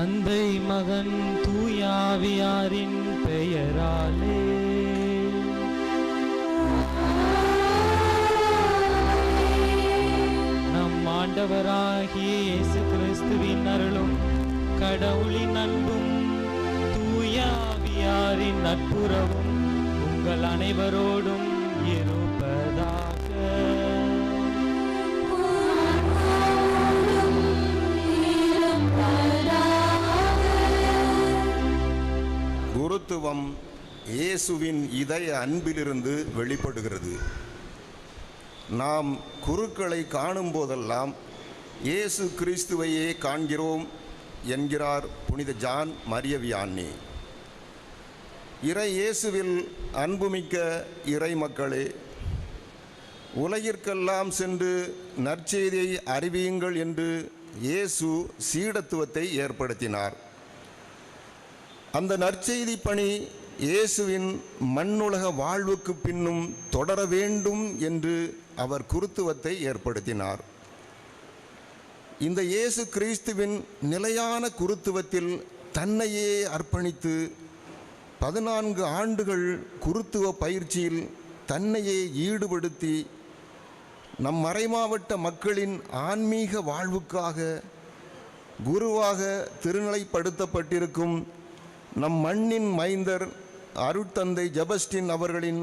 தந்தை மகன் தூயாவியாரின் பெயராலே. நம் ஆண்டவராகிய இயேசு கிறிஸ்துவின் அருளும் கடவுளின் அன்பும் தூயாவியாரின் நட்புறவும் உங்கள் அனைவரோடும் இருப்பதாக. குருத்துவம் இயேசுவின் இதய அன்பிலிருந்து வெளிப்படுகிறது. நாம் குருக்களை காணும் போதெல்லாம் இயேசு கிறிஸ்துவையே காண்கிறோம் என்கிறார் புனித ஜான் மரிய வியானி. இறை இயேசுவில் அன்புமிக்க இறை மக்களே, உலகிற்கெல்லாம் சென்று நற்செய்தியை அறிவியுங்கள் என்று இயேசு சீடத்துவத்தை ஏற்படுத்தினார். அந்த நற்செய்தி பணி இயேசுவின் மண்ணுலக வாழ்வுக்கு பின்னும் தொடர வேண்டும் என்று அவர் குருத்துவத்தை ஏற்படுத்தினார். இந்த இயேசு கிறிஸ்துவின் நிலையான குருத்துவத்தில் தன்னையே அர்ப்பணித்து 14 ஆண்டுகள் குருத்துவ பயிற்சியில் தன்னையே ஈடுபடுத்தி நம் மறைமாவட்ட மக்களின் ஆன்மீக வாழ்வுக்காக குருவாக திருநிலைப்படுத்தப்பட்டிருக்கும் நம் மண்ணின் மைந்தர் அருட்தந்தை ஜெபஸ்டின் அவர்களின்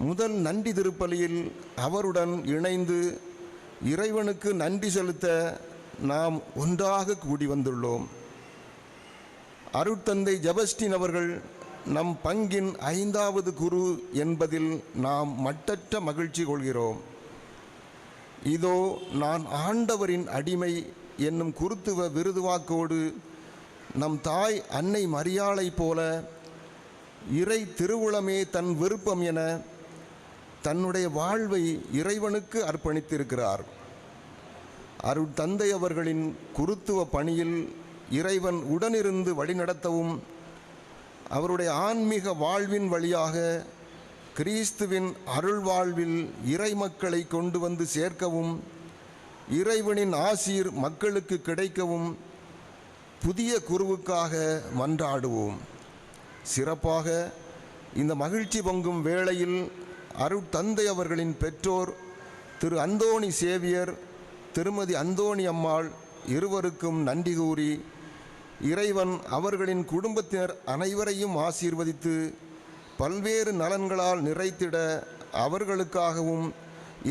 முதல் நன்றி திருப்பலியில் அவருடன் இணைந்து இறைவனுக்கு நன்றி செலுத்த நாம் ஒன்றாக கூடி வந்துள்ளோம். அருட்தந்தை ஜெபஸ்டின் அவர்கள் நம் பங்கின் 5வது குரு என்பதில் நாம் மட்டற்ற மகிழ்ச்சி கொள்கிறோம். இதோ நான் ஆண்டவரின் அடிமை என்னும் குருத்துவ விருதுவாக்கோடு நம் தாய் அன்னை மரியாளை போல இறை திருவுளமே தன் விருப்பம் என தன்னுடைய வாழ்வை இறைவனுக்கு அர்ப்பணித்திருக்கிறார். அருட்தந்தை அவர்களின் குருத்துவ பணியில் இறைவன் உடனிருந்து வழிநடத்தவும் அவருடைய ஆன்மீக வாழ்வின் வழியாக கிறிஸ்துவின் அருள் வாழ்வில் இறை மக்களை கொண்டு வந்து சேர்க்கவும் இறைவனின் ஆசீர் மக்களுக்கு கிடைக்கவும் புதிய குருவுக்காக மன்றாடுவோம். சிறப்பாக இந்த மகிழ்ச்சி பொங்கும் வேளையில் அருட்தந்தை அவர்களின் பெற்றோர் திரு அந்தோணி சேவியர் திருமதி அந்தோணி அம்மாள் இருவருக்கும் நன்றி கூறி இறைவன் அவர்களின் குடும்பத்தினர் அனைவரையும் ஆசீர்வதித்து பல்வேறு நலன்களால் நிறைத்திட அவர்களுக்காகவும்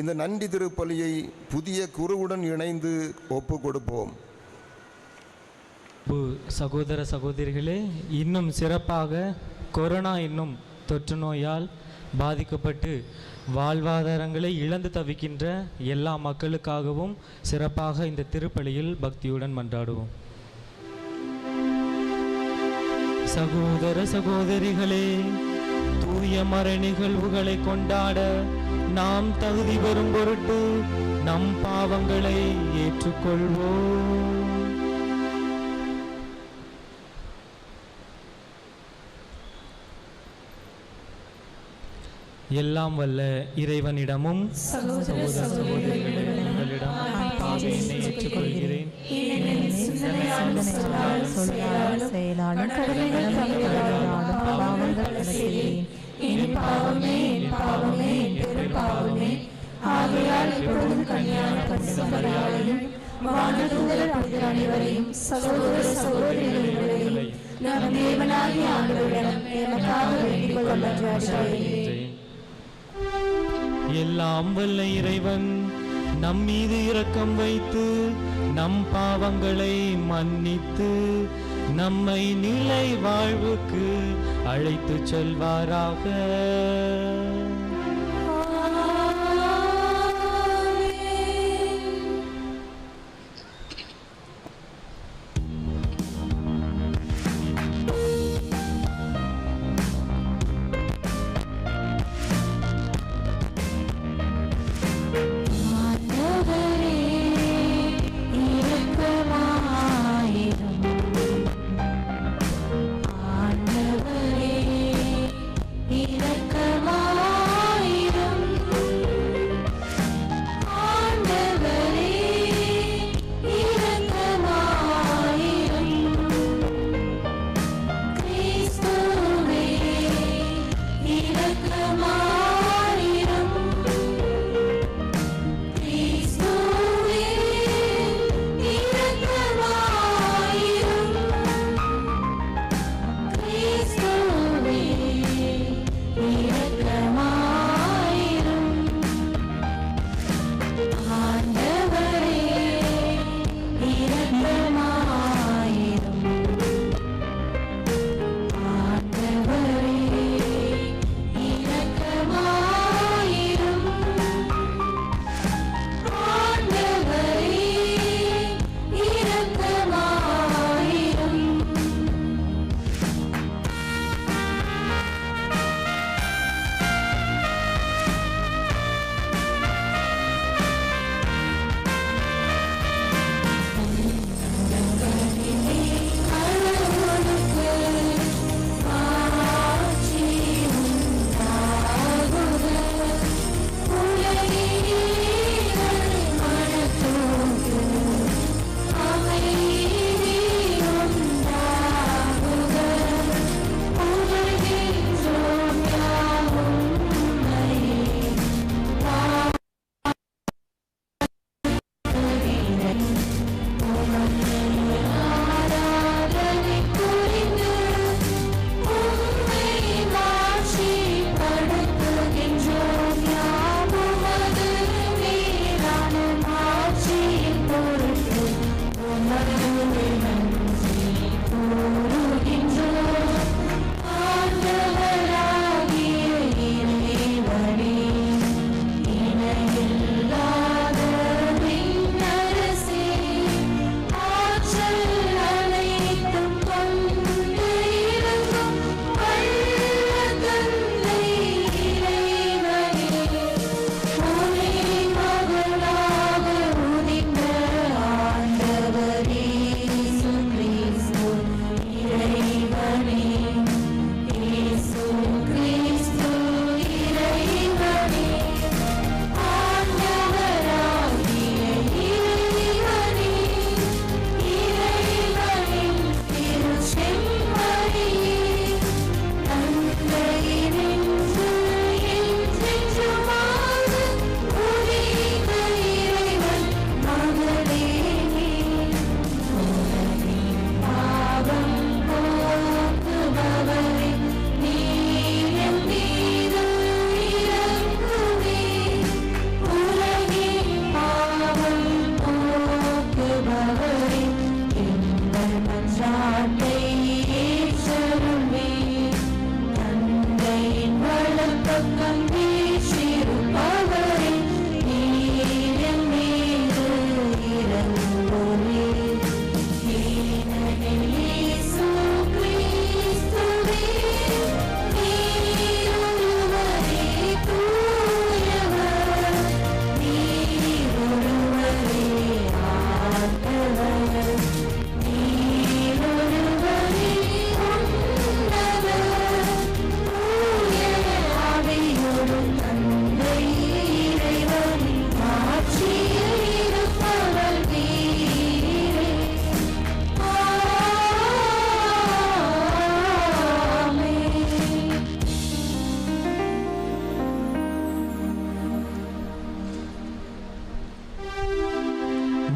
இந்த நன்றி திருப்பலியை புதிய குருவுடன் இணைந்து ஒப்பு கொடுப்போம். சகோதர சகோதரிகளே, இன்னும் சிறப்பாக கொரோனா என்னும் தொற்று நோயால் பாதிக்கப்பட்டு வாழ்வாதாரங்களை இழந்து தவிக்கின்ற எல்லா மக்களுக்காகவும் சிறப்பாக இந்த திருப்பலியில் பக்தியுடன் மன்றாடுவோம். சகோதர சகோதரிகளே, தூய மறை நிகழ்வுகளை கொண்டாட நாம் தகுதி பெறும் பொருட்டு நம் பாவங்களை ஏற்றுக்கொள்வோம். எல்லாம் வல்ல இறைவனிடமும் சகோதர சகோதரிகளிடம் பாவியினை ஏற்றுக்கொள்கிறேன். எல்லாம் வல்ல இறைவன் நம் மீது இரக்கம் வைத்து நம் பாவங்களை மன்னித்து நம்மை நிலை வாழ்வுக்கு அழைத்து செல்வாராக. இரக்கமா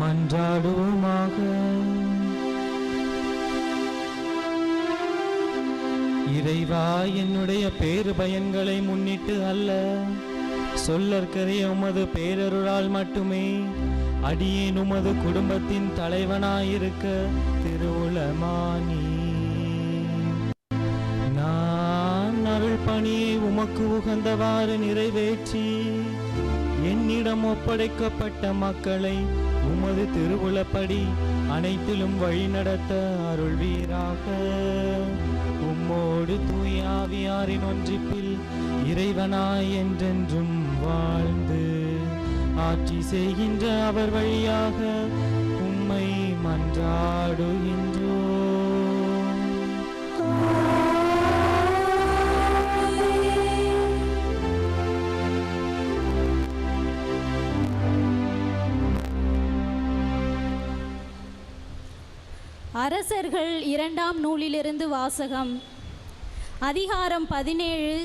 மன்றாடுவோமாக. இறைவா, என்னுடைய பேறு பயன்களை முன்னிட்டு அல்ல, சொல்லற்கரிய உமது பேரருளால் மட்டுமே அடியேன் உமது குடும்பத்தின் தலைவனாயிருக்க திருவுளமானி. நான் அருள் பணியை உமக்கு உகந்தவாறு நிறைவேற்றி என்னிடம் ஒப்படைக்கப்பட்ட மக்களை உமது திருவுளப்படி அனைத்திலும் வழிநடத்த அருள்வீராக. உம்மோடு தூய ஆவியாரின் ஒன்றிப்பில் இறைவனாய் என்றென்றும் வாழ்ந்து ஆட்சி செய்கின்ற அவர் வழியாக உம்மை மன்றாடுகின்றோம். அரசர்கள் 2ஆம் நூலிலிருந்து வாசகம். அதிகாரம் 17,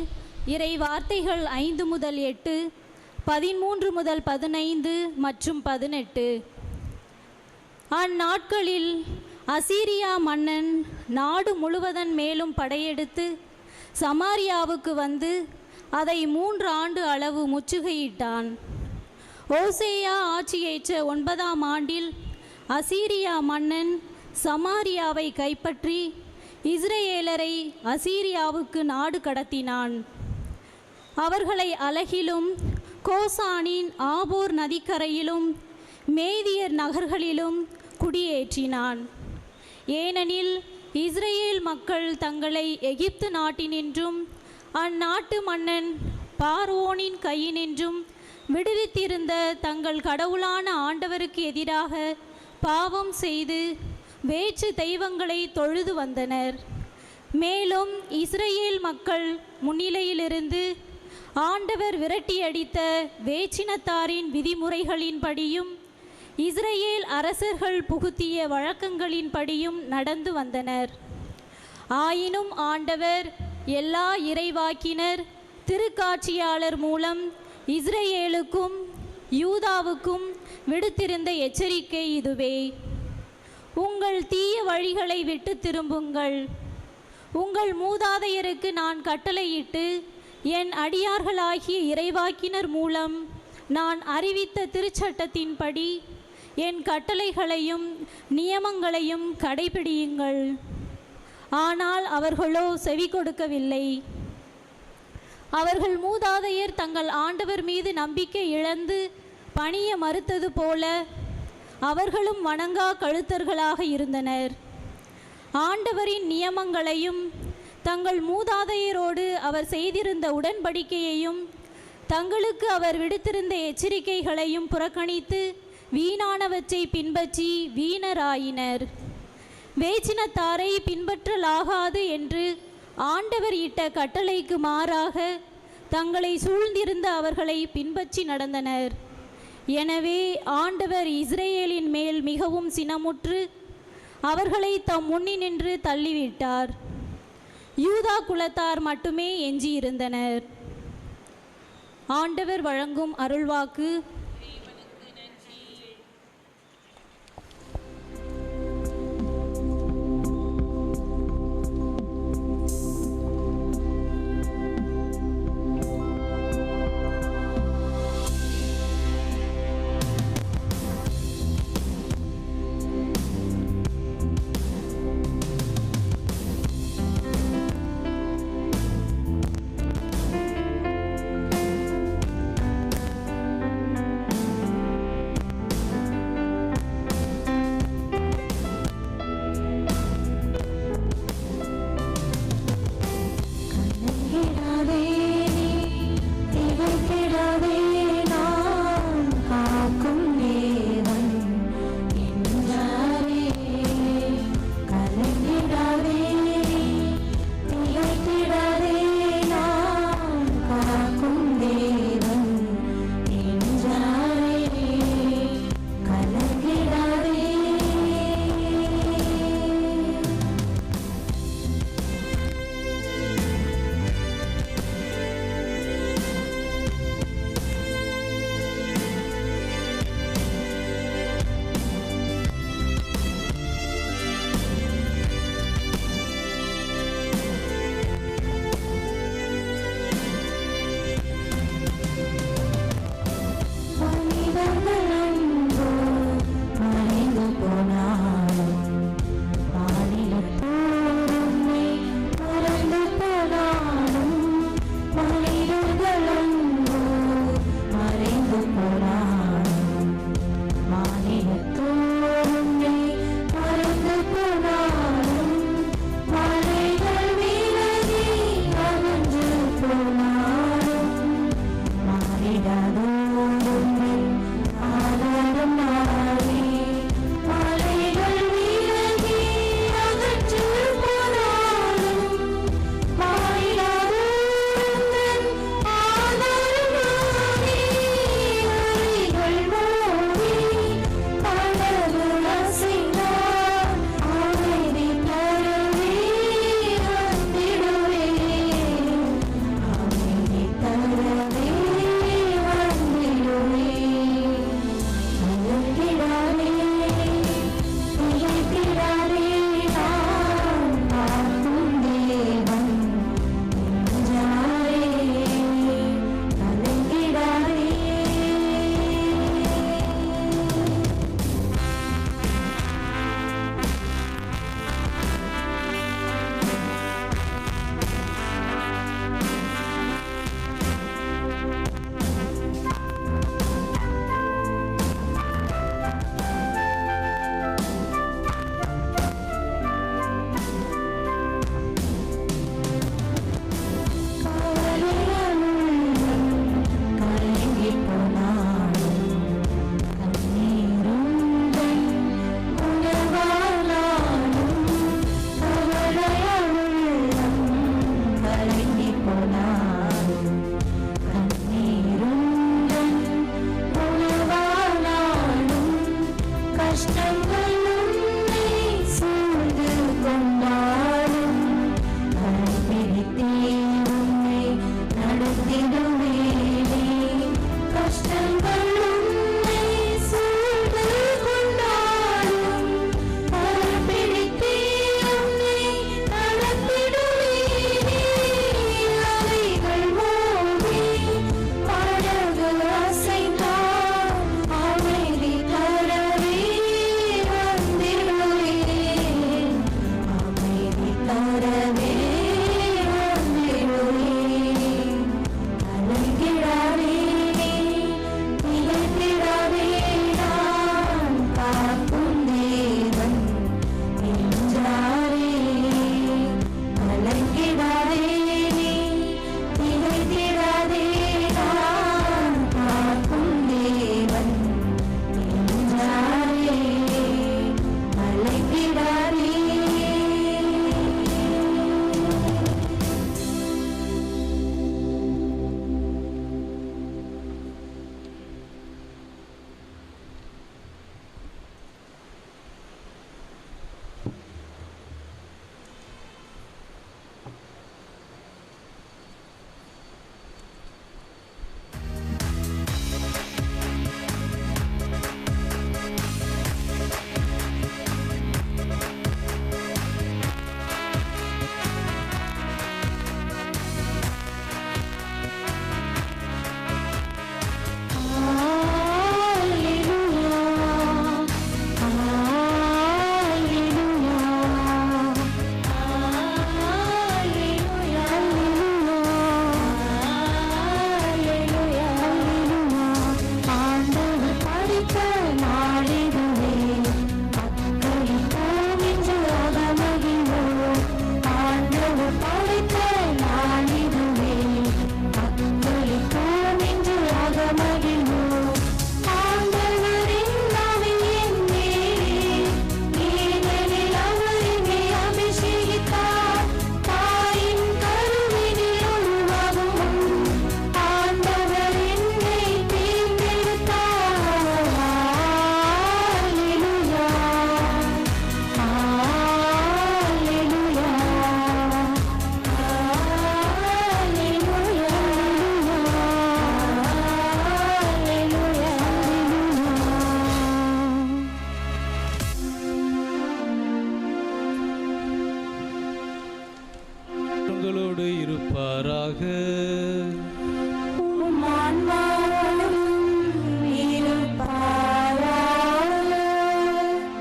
இறை வார்த்தைகள் 5 முதல் 8, 13 முதல் 15 மற்றும் 18. அந்நாட்களில் அசீரியா மன்னன் நாடு முழுவதன் மேலும் படையெடுத்து சமாரியாவுக்கு வந்து அதை 3 ஆண்டு அளவு முற்றுகையிட்டான். ஓசேயா ஆட்சியேற்ற 9ஆம் ஆண்டில் அசீரியா மன்னன் சமாரியாவை கைப்பற்றி இஸ்ரேலரை அசீரியாவுக்கு நாடு கடத்தினான். அவர்களை அலகிலும் கோசானின் ஆபோர் நதிக்கரையிலும் மேதியர் நகர்களிலும் குடியேற்றினான். ஏனெனில் இஸ்ரேல் மக்கள் தங்களை எகிப்து நாட்டினின்றும் அந்நாட்டு மன்னன் பார்வோனின் கையினின்றும் விடுவித்திருந்த தங்கள் கடவுளான ஆண்டவருக்கு எதிராக பாவம் செய்து வேற்று தெய்வங்களை தொழுது வந்தனர். மேலும் இஸ்ரேல் மக்கள் முன்னிலையிலிருந்து ஆண்டவர் விரட்டியடித்த வேற்றினத்தாரின் விதிமுறைகளின்படியும் இஸ்ரேல் அரசர்கள் புகுத்திய வழக்கங்களின்படியும் நடந்து வந்தனர். ஆயினும் ஆண்டவர் எல்லா இறைவாக்கினர் திருக்காட்சியாளர் மூலம் இஸ்ரேலுக்கும் யூதாவுக்கும் விடுத்திருந்த எச்சரிக்கை இதுவே: உங்கள் தீய வழிகளை விட்டு திரும்புங்கள். உங்கள் மூதாதையருக்கு நான் கட்டளையிட்டு என் அடியார்களாகிய இறைவாக்கினர் மூலம் நான் அறிவித்த திருச்சட்டத்தின்படி என் கட்டளைகளையும் நியமங்களையும் கடைபிடியுங்கள். ஆனால் அவர்களோ செவி கொடுக்கவில்லை. அவர்கள் மூதாதையர் தங்கள் ஆண்டவர் மீது நம்பிக்கை இழந்து பணிய மறுத்தது போல அவர்களும் வணங்கா கழுத்தர்களாக இருந்தனர். ஆண்டவரின் நியமங்களையும் தங்கள் மூதாதையரோடு அவர் செய்திருந்த உடன்படிக்கையையும் தங்களுக்கு அவர் விடுத்திருந்த எச்சரிக்கைகளையும் புறக்கணித்து வீணானவற்றை பின்பற்றி வீணராயினர். வேற்றினத்தாரை பின்பற்றலாகாது என்று ஆண்டவர் இட்ட கட்டளைக்கு மாறாக தங்களை சூழ்ந்திருந்த அவர்களை பின்பற்றி நடந்தனர். எனவே ஆண்டவர் இஸ்ரேலின் மேல் மிகவும் சினமுற்று அவர்களை தம் முன்னினின்று தள்ளிவிட்டார். யூதா குலத்தார் மட்டுமே எஞ்சியிருந்தனர். ஆண்டவர் வழங்கும் அருள்வாக்கு.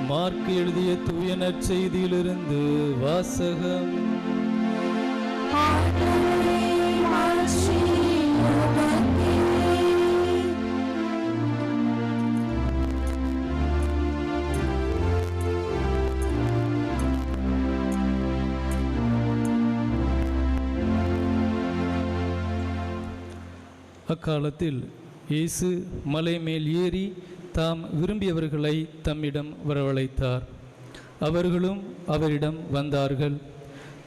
மார்க் எழுதிய தூய நற்செய்தியிலிருந்து வாசகம். அக்காலத்தில் இயேசு மலை மேல் ஏறி தாம் விரும்பியவர்களை தம்மிடம் வரவழைத்தார். அவர்களும் அவரிடம் வந்தார்கள்.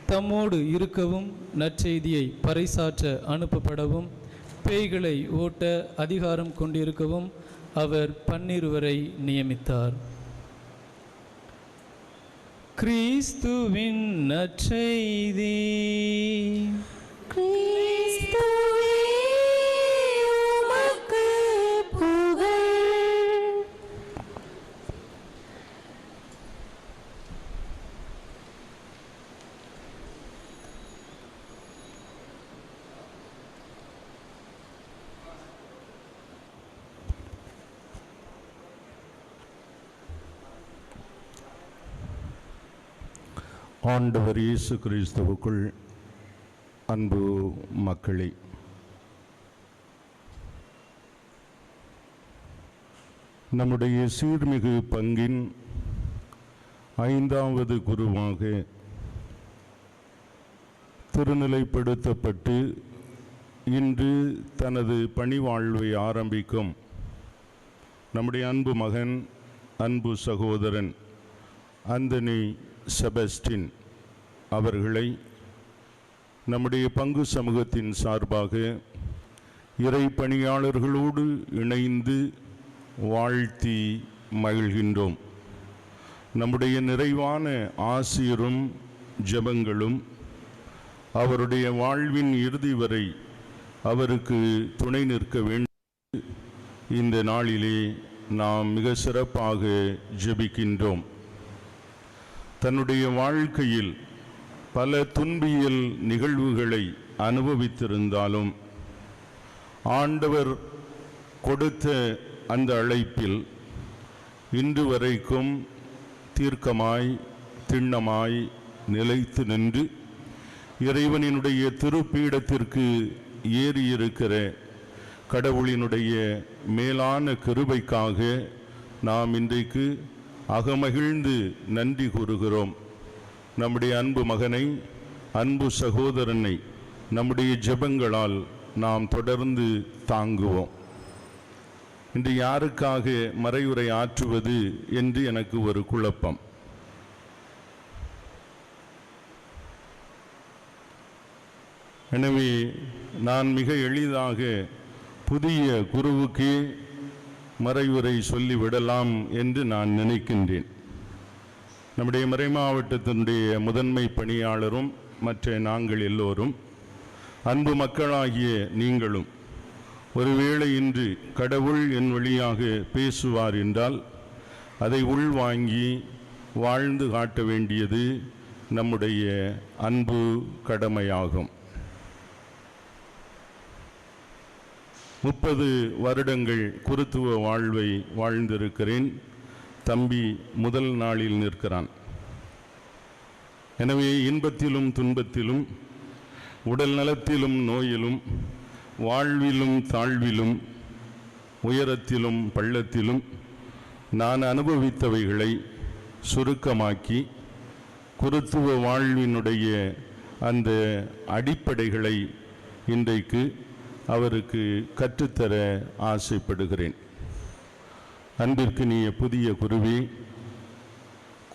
தம்மோடு இருக்கவும் நற்செய்தியை பறைசாற்ற அனுப்பப்படவும் பேய்களை ஓட்ட அதிகாரம் கொண்டிருக்கவும் அவர் 12 நியமித்தார். கிறிஸ்துவின் நற்செய்தி. ஆண்டவர் இயேசு கிறிஸ்துவுக்குள் அன்பு மக்களே, நம்முடைய சீர்மிகு பங்கின் 5வது குருவாக திருநிலைப்படுத்தப்பட்டு இன்று தனது பணிவாழ்வை ஆரம்பிக்கும் நம்முடைய அன்பு மகன், அன்பு சகோதரன் அந்தனி செபஸ்டின் அவர்களை நம்முடைய பங்கு சமூகத்தின் சார்பாக இறை பணியாளர்களோடு இணைந்து வாழ்த்தி மகிழ்கின்றோம். நம்முடைய நிறைவான ஆசீரும் ஜெபங்களும் அவருடைய வாழ்வின் இறுதி வரை அவருக்கு துணை நிற்க வேண்டும். இந்த நாளிலே நாம் மிக சிறப்பாக ஜெபிக்கின்றோம். தன்னுடைய வாழ்க்கையில் பல துன்பியல் நிகழ்வுகளை அனுபவித்திருந்தாலும் ஆண்டவர் கொடுத்த அந்த அழைப்பில் இன்று வரைக்கும் தீர்க்கமாய் திண்ணமாய் நிலைத்து நின்று இறைவனினுடைய திருப்பீடத்திற்கு ஏறியிருக்கிற கடவுளினுடைய மேலான கிருபைக்காக நாம் இன்றைக்கு அகமகிழ்ந்து நன்றி கூறுகிறோம். நம்முடைய அன்பு மகனை, அன்பு சகோதரனை நம்முடைய ஜெபங்களால் நாம் தொடர்ந்து தாங்குவோம். இன்று யாருக்காக மறையுரை ஆற்றுவது என்று எனக்கு ஒரு குழப்பம். எனவே நான் மிக எளிதாக புதிய குருவுக்கே மறையுரை சொல்லிவிடலாம் என்று நான் நினைக்கின்றேன். நம்முடைய மறை மாவட்டத்தினுடைய முதன்மை பணியாளரும் மற்ற நாங்கள் எல்லோரும், அன்பு மக்களாகிய நீங்களும், ஒருவேளை இன்று கடவுள் என் வழியாக பேசுவார் என்றால் அதை உள்வாங்கி வாழ்ந்து காட்ட வேண்டியது நம்முடைய அன்பு கடமையாகும். 30 வருடங்கள் குருத்துவ வாழ்வை வாழ்ந்திருக்கிறேன். தம்பி முதல் நாளில் நிற்கிறான். எனவே இன்பத்திலும் துன்பத்திலும், உடல் நலத்திலும் நோயிலும், வாழ்விலும் தாழ்விலும், உயரத்திலும் பள்ளத்திலும் நான் அனுபவித்தவைகளை சுருக்கமாக்கி குருத்துவ வாழ்வினுடைய அந்த அடிப்படைகளை இன்றைக்கு அவருக்கு கற்றுத்தர ஆசைப்படுகிறேன். அன்பிற்கினிய புதிய குருவே,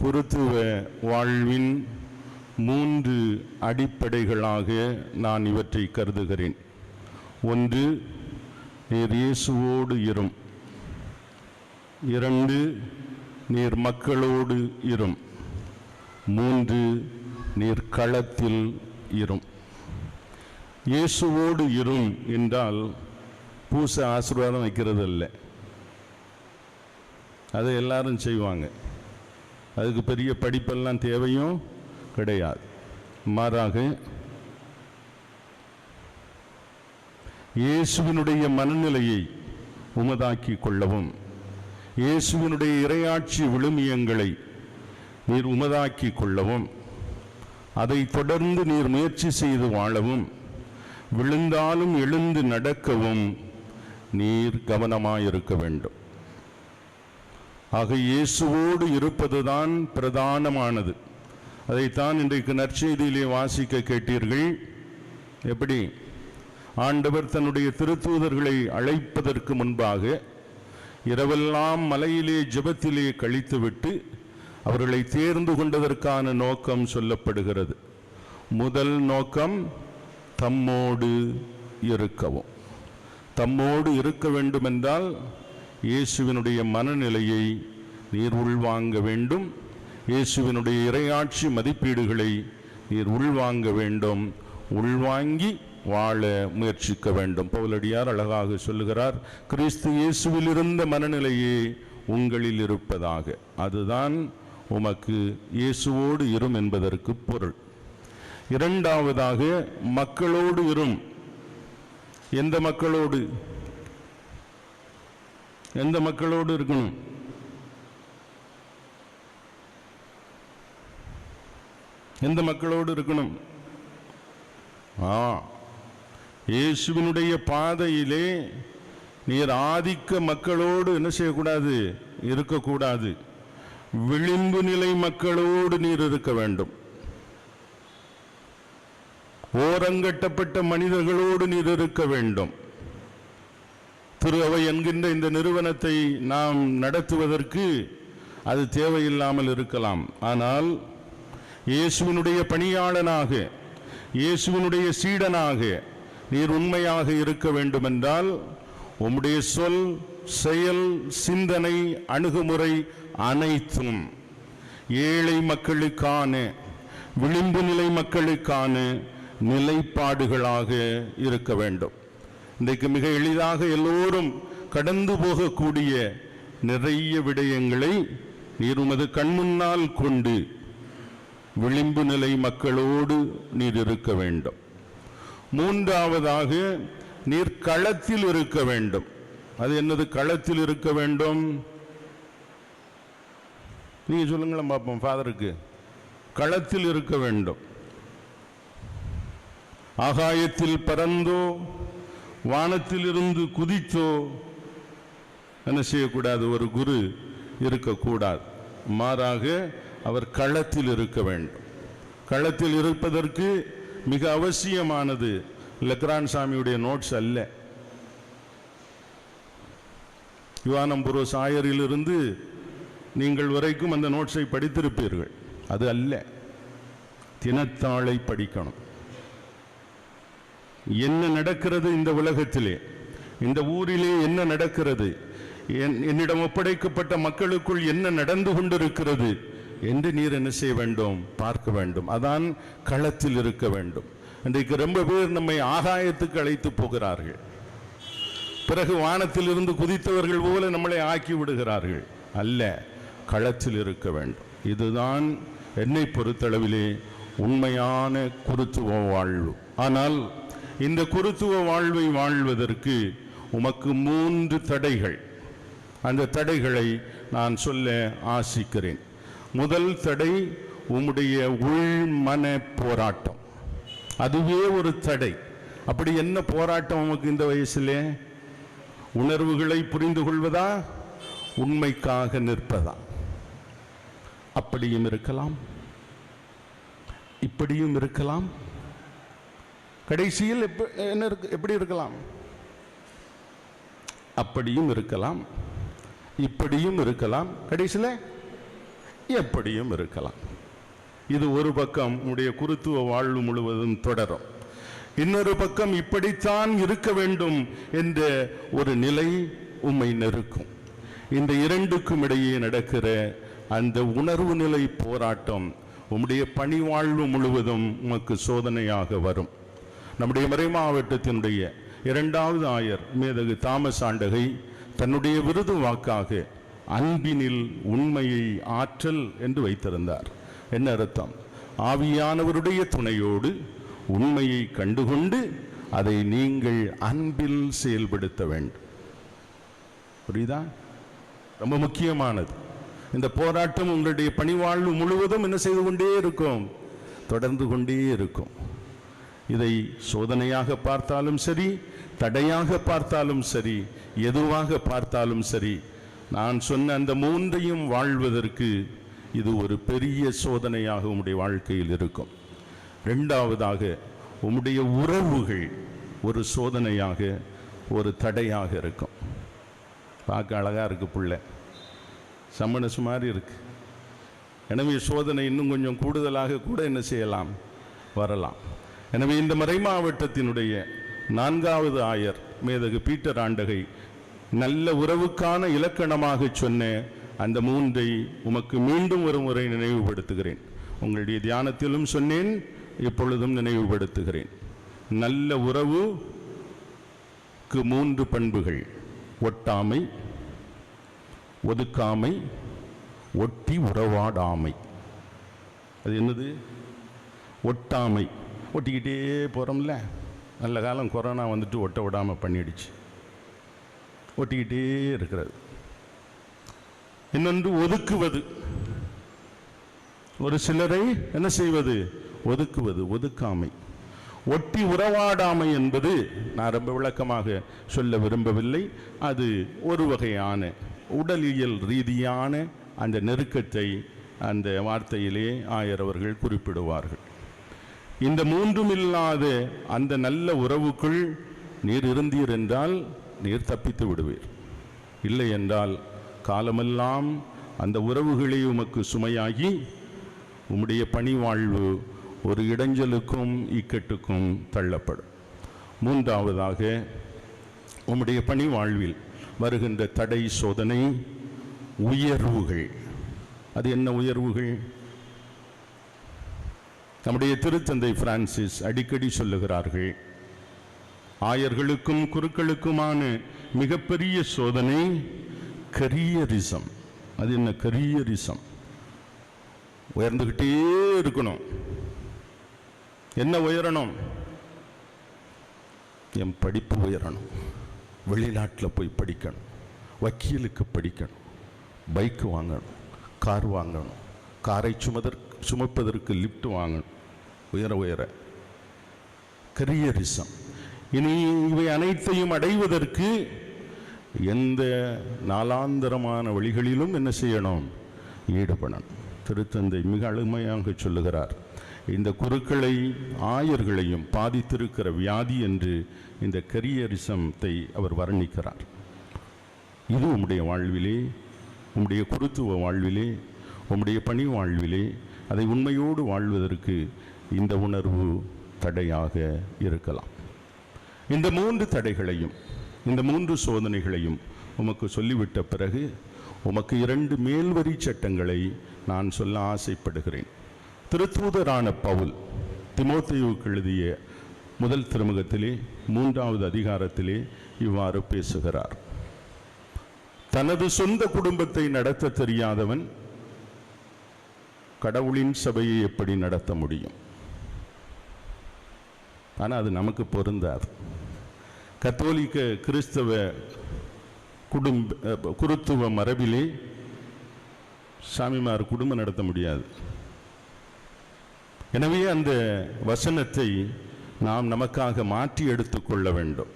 குருத்துவ வாழ்வின் 3 அடிப்படைகளாக நான் இவற்றை கருதுகிறேன். 1, நீர் இயேசுவோடு இரும். 2, நீர் மக்களோடு இரும். 3, நீர் களத்தில் இரும். இயேசுவோடு இரும் என்றால் பூச ஆசீர்வாதம் வைக்கிறது இல்லை, அதை எல்லாரும் செய்வாங்க. அதுக்கு பெரிய படிப்பெல்லாம் தேவையும் கிடையாது. மாறாக இயேசுவினுடைய மனநிலையை உமதாக்கி கொள்ளவும், இயேசுவினுடைய இறையாட்சி விழுமியங்களை நீர் உமதாக்கி கொள்ளவும், அதை தொடர்ந்து நீர் முயற்சி செய்து வாழவும், விழுந்தாலும் எழுந்து நடக்கவும் நீர் கவனமாயிருக்க வேண்டும். ஆக இயேசுவோடு இருப்பதுதான் பிரதானமானது. அதைத்தான் இன்றைக்கு நற்செய்தியிலே வாசிக்க கேட்டீர்கள். எப்படி ஆண்டவர் தன்னுடைய திருத்தூதர்களை அழைப்பதற்கு முன்பாக இரவெல்லாம் மலையிலே ஜெபத்திலே கழித்துவிட்டு அவர்களை தேர்ந்து கொண்டதற்கான நோக்கம் சொல்லப்படுகிறது. முதல் நோக்கம் தம்மோடு இருக்கவும். தம்மோடு இருக்க வேண்டுமென்றால் இயேசுவினுடைய மனநிலையை நீர் உள்வாங்க வேண்டும். இயேசுவினுடைய இறையாட்சி மதிப்பீடுகளை நீர் உள்வாங்க வேண்டும். உள்வாங்கி வாழ முயற்சிக்க வேண்டும். பவுலடியார் அழகாக சொல்லுகிறார், கிறிஸ்து இயேசுவில் இருந்த மனநிலையே உங்களில் இருப்பதாக. அதுதான் உமக்கு இயேசுவோடு இரும் என்பதற்கு பொருள். இரண்டாவதாக மக்களோடு இரும். எந்த மக்களோடு? எந்த மக்களோடு இருக்கணும்? எந்த மக்களோடு இருக்கணும்? இயேசுவினுடைய பாதையிலே நீர் ஆதிக்க மக்களோடு என்ன செய்யக்கூடாது? இருக்கக்கூடாது. விளிம்பு நிலை மக்களோடு நீர் இருக்க வேண்டும். ஓரங்கட்டப்பட்ட மனிதர்களோடு நீர் இருக்க வேண்டும். திரு அவை என்கின்ற இந்த நிறுவனத்தை நாம் நடத்துவதற்கு அது தேவையில்லாமல் இருக்கலாம். ஆனால் இயேசுவினுடைய பணியாளனாக, இயேசுவினுடைய சீடனாக நீர் உண்மையாக இருக்க வேண்டுமென்றால் உம்முடைய சொல், செயல், சிந்தனை, அணுகுமுறை அனைத்தும் ஏழை மக்களுக்கான, விளிம்பு நிலை மக்களுக்கான நிலைப்பாடுகளாக இருக்க வேண்டும். இன்றைக்கு மிக எளிதாக எல்லோரும் கடந்து போகக்கூடிய நிறைய விடயங்களை நீர் உமது கண்முன்னால் கொண்டு விளிம்பு நிலை மக்களோடு நீர் இருக்க வேண்டும். மூன்றாவதாக, நீர் களத்தில் இருக்க வேண்டும். அது என்னது களத்தில் இருக்க வேண்டும்? நீங்க சொல்லுங்களேன் பார்ப்போம். ஃபாதருக்கு களத்தில் இருக்க வேண்டும். ஆகாயத்தில் பறந்தோ வானத்தில் இருந்து குதித்தோ என்ன செய்யக்கூடாது? ஒரு குரு இருக்கக்கூடாது. மாறாக அவர் களத்தில் இருக்க வேண்டும். களத்தில் இருப்பதற்கு மிக அவசியமானது லெக்ரான் சாமியுடைய நோட்ஸ் அல்ல. யுவானம்புரோ சாயரிலிருந்து நீங்கள் வரைக்கும் அந்த நோட்ஸை படித்திருப்பீர்கள். அது அல்ல. தினத்தாளை படிக்கணும். என்ன நடக்கிறது இந்த உலகத்திலே, இந்த ஊரிலே என்ன நடக்கிறது, என்னிடம் ஒப்படைக்கப்பட்ட மக்களுக்குள் என்ன நடந்து கொண்டிருக்கிறது என்று நீர் என்ன செய்ய வேண்டும்? பார்க்க வேண்டும். அதான் களத்தில் இருக்க வேண்டும். இன்றைக்கு ரொம்ப பேர் நம்மை ஆகாயத்துக்கு அழைத்து போகிறார்கள். பிறகு வானத்தில் இருந்து குதித்தவர்கள் போல நம்மளை ஆக்கி விடுகிறார்கள். அல்ல, களத்தில் இருக்க வேண்டும். இதுதான் என்னை பொறுத்தளவிலே உண்மையான குருத்துவ வாழ்வு. ஆனால் இந்த குருத்துவ வாழ்வை வாழ்வதற்கு உமக்கு 3 தடைகள். அந்த தடைகளை நான் சொல்ல ஆசிக்கிறேன். முதல் தடை உம்முடைய உள்மன போராட்டம். அதுவே ஒரு தடை. அப்படி என்ன போராட்டம் உமக்கு இந்த வயசிலே? உணர்வுகளை புரிந்து கொள்வதா, உண்மைக்காக நிற்பதா? அப்படியும் இருக்கலாம், இப்படியும் இருக்கலாம். கடைசியில் எப்படி இருக்கலாம்? அப்படியும் இருக்கலாம், இப்படியும் இருக்கலாம், கடைசியில் எப்படியும் இருக்கலாம். இது ஒரு பக்கம் உடைய குருத்துவ வாழ்வு முழுவதும் தொடரும். இன்னொரு பக்கம் இப்படித்தான் இருக்க வேண்டும் என்ற ஒரு நிலை உம்மை நெருக்கும். இந்த இரண்டுக்கும் இடையே நடக்கிற அந்த உணர்வு நிலை போராட்டம் உம்முடைய பணி வாழ்வு முழுவதும் உமக்கு சோதனையாக வரும். நம்முடைய மறை மாவட்டத்தினுடைய 2வது ஆயர் மேதகு தாமஸ் ஆண்டகை தன்னுடைய விருது வாக்காக அன்பினில் உண்மையை ஆற்றல் என்று வைத்திருந்தார். என்ன அர்த்தம்? ஆவியானவருடைய துணையோடு உண்மையை கண்டுகொண்டு அதை நீங்கள் அன்பில் செயல்படுத்த வேண்டும். புரியுதா? ரொம்ப முக்கியமானது. இந்த போராட்டம் உங்களுடைய பணிவாழ்வு முழுவதும் என்ன செய்து கொண்டே இருக்கும்? தொடர்ந்து கொண்டே இருக்கும். இதை சோதனையாக பார்த்தாலும் சரி, தடையாக பார்த்தாலும் சரி, எதுவாக பார்த்தாலும் சரி, நான் சொன்ன அந்த 3ஐயும் வாழ்வதற்கு இது ஒரு பெரிய சோதனையாக உம்முடைய வாழ்க்கையில் இருக்கும். 2வதாக உம்முடைய உறவுகள் ஒரு சோதனையாக, ஒரு தடையாக இருக்கும். பார்க்க அழகா இருக்கு, புள்ள சம்மனசு மாதிரி இருக்கு. எனவே சோதனை இன்னும் கொஞ்சம் கூடுதலாக கூட என்ன செய்யலாம்? வரலாம். எனவே இந்த மறை மாவட்டத்தினுடைய 4வது ஆயர் மேதகு பீட்டர் ஆண்டகை நல்ல உறவுக்கான இலக்கணமாக சொன்ன அந்த 3ஐ உமக்கு மீண்டும் ஒரு முறை நினைவுபடுத்துகிறேன். உங்களுடைய தியானத்திலும் சொன்னேன், இப்பொழுதும் நினைவுபடுத்துகிறேன். நல்ல உறவுக்கு 3 பண்புகள்: ஒட்டாமை, ஒதுக்காமை, ஒட்டி உறவாடாமை. அது என்னது? ஒட்டாமை. ஒட்டிக்கிட்டே போகிறோம்ல. நல்ல காலம் கொரோனா வந்துட்டு ஒட்ட விடாமல் பண்ணிடுச்சு. ஒட்டிக்கிட்டே இருக்கிறது. இன்னொன்று ஒதுக்குவது. ஒரு சிலரை என்ன செய்வது? ஒதுக்குவது, ஒதுக்காமை. ஒட்டி உறவாடாமை என்பது நான் ரொம்ப விளக்கமாக சொல்ல விரும்பவில்லை. அது ஒரு வகையான உடலியல் ரீதியான அந்த நெருக்கத்தை அந்த வார்த்தையிலே ஆயர் அவர்கள் குறிப்பிடுவார்கள். இந்த 3ம் இல்லாத அந்த நல்ல உறவுக்குள் நீர் இருந்தீர் என்றால் நீர் தப்பித்து விடுவீர். இல்லை என்றால் காலமெல்லாம் அந்த உறவுகளே உமக்கு சுமையாகி உம்முடைய பணி வாழ்வு ஒரு இடைஞ்சலுக்கும் இக்கட்டுக்கும் தள்ளப்படும். 3வதாக உம்முடைய பணி வாழ்வில் வருகின்ற தடை, சோதனை, உயர்வுகள். அது என்ன உயர்வுகள்? நம்முடைய திருத்தந்தை பிரான்சிஸ் அடிக்கடி சொல்லுகிறார்கள், ஆயர்களுக்கும் குருக்களுக்குமான மிகப்பெரிய சோதனை கரியரிசம். அது என்ன கரியரிசம்? உயர்ந்துகிட்டே இருக்கணும். என்ன உயரணும்? என் படிப்பு உயரணும், வெளிநாட்டில் போய் படிக்கணும், வக்கீலுக்கு படிக்கணும், பைக்கு வாங்கணும், கார் வாங்கணும், காரை சுமப்பதற்கு லிஃப்ட் வாங்கணும், உயர உயர கரியரிசம். இனி இவை அனைத்தையும் அடைவதற்கு எந்த நாளாந்தரமான வழிகளிலும் என்ன செய்யணும்? ஈடுபடணும். திருத்தந்தை மிக அழுமையாக சொல்லுகிறார், இந்த குருக்களை ஆயர்களையும் பாதித்திருக்கிற வியாதி என்று இந்த கரியரிசத்தை அவர் வர்ணிக்கிறார். இது உம்முடைய வாழ்விலே, உம்முடைய குருத்துவ வாழ்விலே, உம்முடைய பணி வாழ்விலே அதை உண்மையோடு வாழ்வதற்கு இந்த உணர்வு தடையாக இருக்கலாம். இந்த 3 தடைகளையும், இந்த 3 சோதனைகளையும் உமக்கு சொல்லிவிட்ட பிறகு உமக்கு 2 மேல்வரி சட்டங்களை நான் சொல்ல ஆசைப்படுகிறேன். திருத்தூதரான பவுல் தீமோத்தேயுவுக்கு எழுதிய முதல் திருமுகத்திலே 3வது அதிகாரத்திலே இவ்வாறு பேசுகிறார். தனது சொந்த குடும்பத்தை நடத்த தெரியாதவன் கடவுளின் சபையை எப்படி நடத்த முடியும்? ஆனால் அது நமக்கு பொருந்தாது. கத்தோலிக்க கிறிஸ்தவ குருத்துவ மரபிலே சாமிமார் குடும்பம் நடத்த முடியாது. எனவே அந்த வசனத்தை நாம் நமக்காக மாற்றி எடுத்துக்கொள்ள வேண்டும்.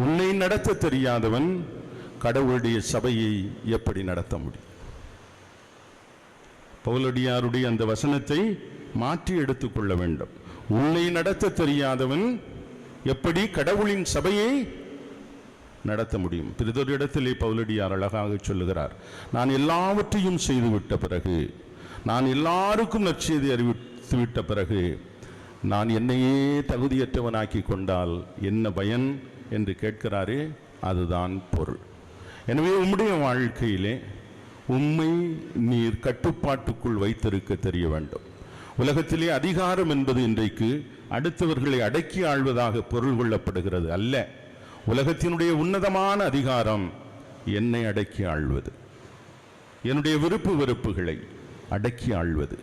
உன்னை நடத்த தெரியாதவன் கடவுளுடைய சபையை எப்படி நடத்த முடியும்? பவுலடியாருடைய அந்த வசனத்தை மாற்றி எடுத்துக்கொள்ள வேண்டும். உன்னை நடத்த தெரியாதவன் எப்படி கடவுளின் சபையை நடத்த முடியும்? பிறிதொரு இடத்திலே பவுலடியார் அழகாக சொல்லுகிறார், நான் எல்லாவற்றையும் செய்துவிட்ட பிறகு, நான் எல்லாருக்கும் நற்செய்தி அறிவித்து விட்ட பிறகு நான் என்னையே தகுதியற்றவனாக்கி கொண்டால் என்ன பயன் என்று கேட்கிறாரே, அதுதான் பொருள். எனவே உம்முடைய வாழ்க்கையிலே உம்மை நீர் கட்டுப்பாட்டுக்குள் வைத்திருக்க தெரிய வேண்டும். உலகத்திலே அதிகாரம் என்பது இன்றைக்கு அடுத்தவர்களை அடக்கி ஆள்வதாக பொருள் கொள்ளப்படுகிறது அல்ல. உலகத்தினுடைய உன்னதமான அதிகாரம் என்னை அடக்கி ஆள்வது, என்னுடைய விருப்பு வெறுப்புகளை அடக்கி ஆள்வது,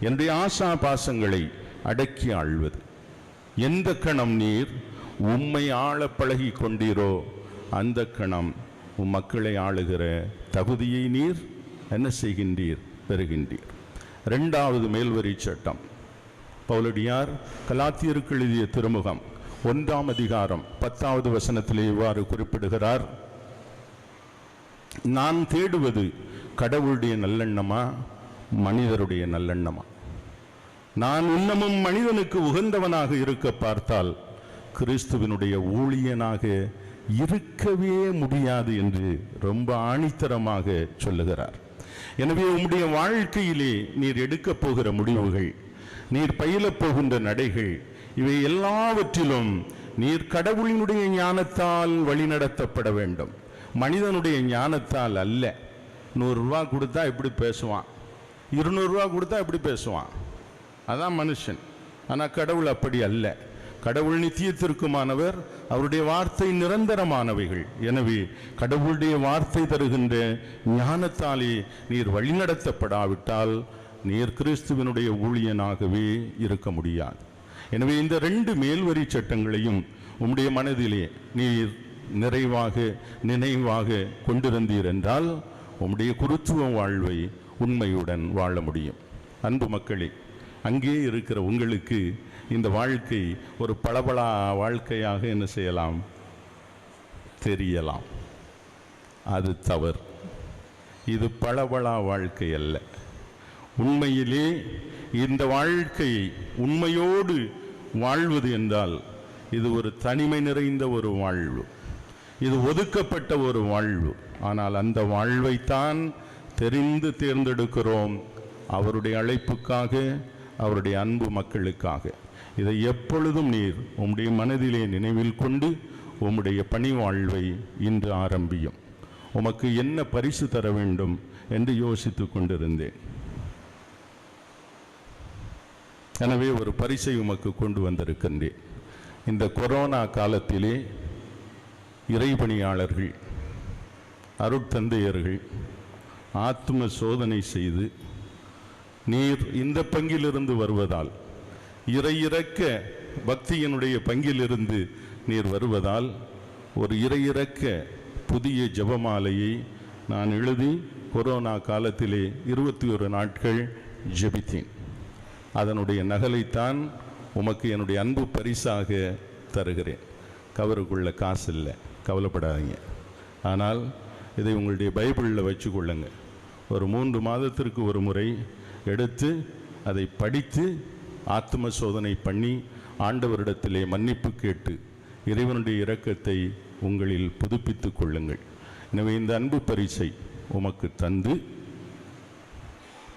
என்னுடைய ஆசா பாசங்களை அடக்கி ஆள்வது. எந்த கணம் நீர் உம்மை ஆள பழகி கொண்டீரோ அந்த கணம் உம் மக்களை ஆளுகிற தகுதியை நீர் என்ன செய்கின்றீர்? பெறுகின்றீர். 2வது மேல்வரி சட்டம் பவுலடியார் கலாத்தியருக்கு எழுதிய திருமுகம் 1ஆம் அதிகாரம் 10வது வசனத்திலே இவ்வாறு குறிப்பிடுகிறார், நான் தேடுவது கடவுளுடைய நல்லெண்ணமா மனிதருடைய நல்லெண்ணமா? நான் இன்னமும் மனிதனுக்கு உகந்தவனாக இருக்க பார்த்தால் கிறிஸ்துவினுடைய ஊழியனாக இருக்கவே முடியாது என்று ரொம்ப ஆணித்தரமாக சொல்லுகிறார். எனவே உம்முடைய வாழ்க்கையிலே நீர் எடுக்கப் போகிற முடிவுகள், நீர் பயிலப் போகின்ற நடைகள், இவை எல்லாவற்றிலும் நீர் கடவுளினுடைய ஞானத்தால் வழிநடத்தப்பட வேண்டும், மனிதனுடைய ஞானத்தால் அல்ல. 100 ரூபா கொடுத்தா இப்படி பேசுவான், 200 ரூபா கொடுத்தா இப்படி பேசுவான், அதான் மனுஷன். ஆனால் கடவுள் அப்படி அல்ல. கடவுள் நித்தியத்திற்குமானவர், அவருடைய வார்த்தை நிரந்தரமானவைகள். எனவே கடவுளுடைய வார்த்தை தருகின்ற ஞானத்தாலே நீர் வழிநடத்தப்படாவிட்டால் நீர் கிறிஸ்துவனுடைய ஊழியனாகவே இருக்க முடியாது. எனவே இந்த 2 மேல்வரி சட்டங்களையும் உம்முடைய மனதிலே நீர் நிறைவாக நினைவாக கொண்டிருந்தீர் என்றால் உம்முடைய குருத்துவ வாழ்வை உண்மையுடன் வாழ முடியும். அன்பு மக்களே, அங்கே இருக்கிற உங்களுக்கு இந்த வாழ்க்கை ஒரு பளபளா வாழ்க்கையாக என்ன செய்யலாம்? தெரியலாம். அது தவறு. இது பளபளா வாழ்க்கை அல்ல. உண்மையிலே இந்த வாழ்க்கையை உண்மையோடு வாழ்வது என்றால் இது ஒரு தனிமை நிறைந்த ஒரு வாழ்வு, இது ஒதுக்கப்பட்ட ஒரு வாழ்வு. ஆனால் அந்த வாழ்வைத்தான் தெரிந்து தேர்ந்தெடுக்கிறோம், அவருடைய அழைப்புக்காக, அவருடைய அன்பு மக்களுக்காக. இதை எப்பொழுதும் நீர் உம்முடைய மனதிலே நினைவில் கொண்டு உம்முடைய பணி வாழ்வை இன்று ஆரம்பியும். உமக்கு என்ன பரிசு தர வேண்டும் என்று யோசித்து கொண்டிருந்தேன். எனவே ஒரு பரிசை உமக்கு கொண்டு வந்திருக்கின்றேன். இந்த கொரோனா காலத்திலே இறைபணியாளர்கள், அருட்தந்தையர்கள் ஆத்ம சோதனை செய்து, நீர் இந்த பங்கிலிருந்து வருவதால், இறையிறக்க பக்தியினுடைய பங்கிலிருந்து நீர் வருவதால், ஒரு இறையிறக்க புதிய ஜெபமாலையை நான் எழுதி கொரோனா காலத்திலே 21 நாட்கள் ஜெபித்தேன். அதனுடைய நகலைத்தான் உமக்கு என்னுடைய அன்பு பரிசாக தருகிறேன். கவருக்குள்ள காசு இல்லை, கவலைப்படாதீங்க. ஆனால் இதை உங்களுடைய பைபிளில் வச்சுக்கொள்ளுங்க. ஒரு 3 மாதத்திற்கு ஒரு முறை எடுத்து அதை படித்து ஆத்ம சோதனை பண்ணி ஆண்டவரிடத்திலே மன்னிப்பு கேட்டு இறைவனுடைய இரக்கத்தை உங்களில் புதுப்பித்து கொள்ளுங்கள். எனவே இந்த அன்பு பரிசை உமக்கு தந்து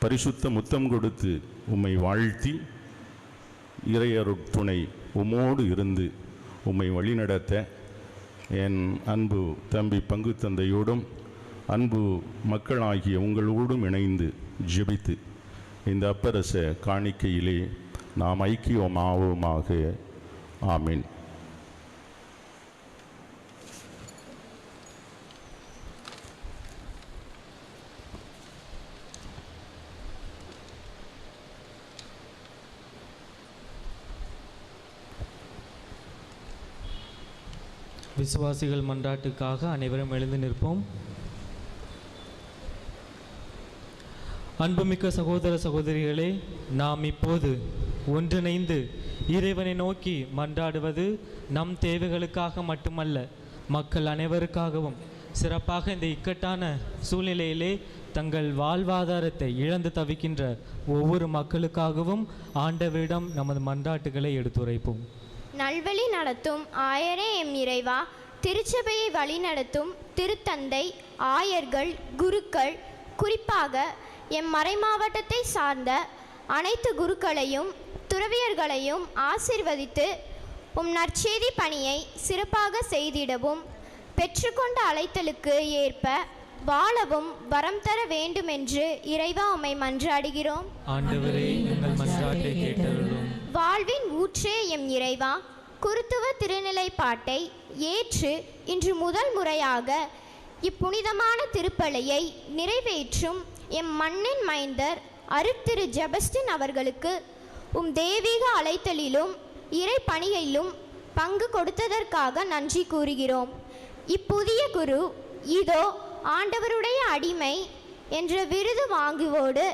பரிசுத்த முத்தம் கொடுத்து உம்மை வாழ்த்தி இறையருட்துணை உம்மோடு இருந்து உம்மை வழிநடத்த என் அன்பு தம்பி பங்கு தந்தையோடும் அன்பு மக்களாகிய உங்களோடும் இணைந்து ஜெபித்து இந்த அப்பரச காணிக்கையிலே நாம் ஐக்கியமாவோமாக. ஆமீன். விசுவாசிகள் மன்றாட்டுக்காக அனைவரும் எழுந்து நிற்போம். அன்புமிக்க சகோதர சகோதரிகளே, நாம் இப்போது ஒன்றிணைந்து இறைவனை நோக்கி மன்றாடுவது நம் தேவைகளுக்காக மட்டுமல்ல, மக்கள் அனைவருக்காகவும், சிறப்பாக இந்த இக்கட்டான சூழ்நிலையிலே தங்கள் வாழ்வாதாரத்தை இழந்து தவிக்கின்ற ஒவ்வொரு மக்களுக்காகவும் ஆண்டவரிடம் நமது மன்றாட்டுகளை எடுத்துரைப்போம். நல்வழி நடத்தும் ஆயரே எம் இறைவா, திருச்சபையை வழிநடத்தும் திருத்தந்தை, ஆயர்கள், குருக்கள், குறிப்பாக எம் மறைமாவட்டத்தை சார்ந்த அனைத்து குருக்களையும் துறவியர்களையும் ஆசீர்வதித்து உம் நற்செய்தி பணியை சிறப்பாக செய்திடவும், பெற்றுக்கொண்ட அழைத்தலுக்கு ஏற்ப வாழவும் வரம் தர வேண்டும் என்று இறைவா உம்மை மன்றாடுகிறோம். ஆண்டவரே, எங்கள் மன்றாட்டை கேட்டருளும். வாழ்வின் ஊற்றே எம் இறைவா, குருத்துவ திருநிலைப்பாட்டை ஏற்று இன்று முதல் முறையாக இப்புனிதமான திருப்பலியை நிறைவேற்றும் எம் மண்ணின் மைந்தர் அருட்திரு ஜெபஸ்டின் அவர்களுக்கு உம் தெய்வீக அழைத்தலிலும் இறை பணியிலும் பங்கு கொடுத்ததற்காக நன்றி கூறுகிறோம். இப்புதிய குரு இதோ ஆண்டவருடைய அடிமை என்ற விருது வாங்குவோடு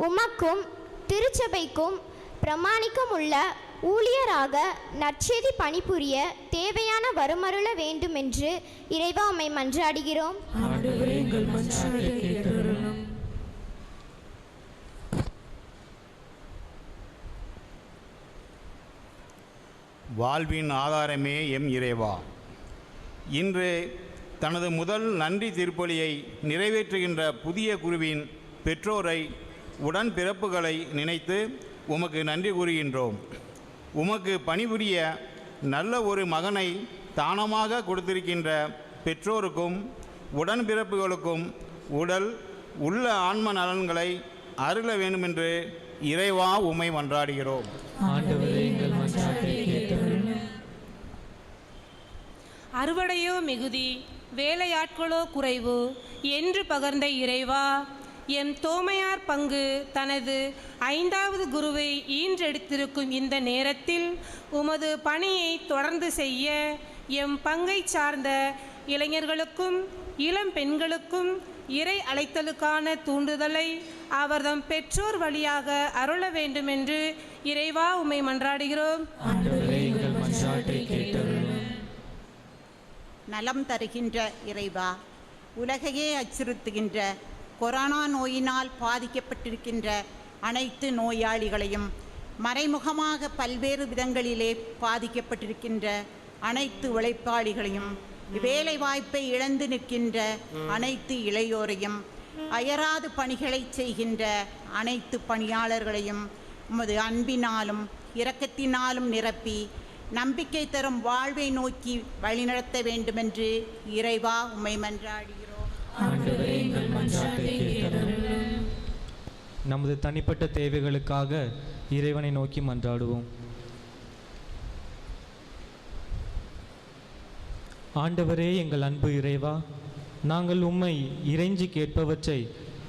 உமக்கும் திருச்சபைக்கும் பிரமாணிக்கம் உள்ள ஊழியராக நற்செய்தி பணிபுரிய தேவையான வருமருள வேண்டும் என்று இறைவா உம்மை மன்றாடுகிறோம். வாழ்வின் ஆதாரமே எம் இறைவா, இன்று தனது முதல் நன்றி திருப்பலியை நிறைவேற்றுகின்ற புதிய குருவின் பெற்றோரை, உடன்பிறப்புகளை நினைத்து உமக்கு நன்றி கூறுகின்றோம். உமக்கு பணிபுரிய நல்ல ஒரு மகனை தானமாக கொடுத்திருக்கின்ற பெற்றோருக்கும் உடன்பிறப்புகளுக்கும் உடல் உள்ள ஆன்ம நலன்களை அருள வேண்டுமென்று இறைவா உம்மை மன்றாடுகிறோம். அறுவடையோ மிகுதி, வேலையாட்களோ குறைவு என்று பகர்ந்த இறைவா, எம் தோமையார் பங்கு தனது 5வது குருவை ஈன்றெடுத்திருக்கும் இந்த நேரத்தில் உமது பணியை தொடர்ந்து செய்ய எம் பங்கை சார்ந்த இளைஞர்களுக்கும் இளம் பெண்களுக்கும் இறை அழைத்தலுக்கான தூண்டுதலை அவர்தம் பெற்றோர் வழியாக அருள வேண்டும் என்று இறைவா உம்மை மன்றாடுகிறோம். நலம் தருகின்ற இறைவா, உலகையே அச்சுறுத்துகின்ற கொரோனா நோயினால் பாதிக்கப்பட்டிருக்கின்ற அனைத்து நோயாளிகளையும், மறைமுகமாக பல்வேறு விதங்களிலே பாதிக்கப்பட்டிருக்கின்ற அனைத்து உழைப்பாளிகளையும், வேலை வாய்ப்பை இழந்து நிற்கின்ற அனைத்து இளையோரையும், அயராது பணிகளை செய்கின்ற அனைத்து பணியாளர்களையும் உமது அன்பினாலும் இரக்கத்தினாலும் நிரப்பி நம்பிக்கை தரும் வாழ்வை நோக்கி வழிநடத்த வேண்டுமென்று இறைவா உம்மை மன்றாடுகிறோம். நமது தனிப்பட்ட தேவைகளுக்காக இறைவனை நோக்கி மன்றாடுவோம். ஆண்டவரே, எங்கள் அன்பு இறைவா, நாங்கள் உம்மை இறைஞ்சி கேட்பவற்றை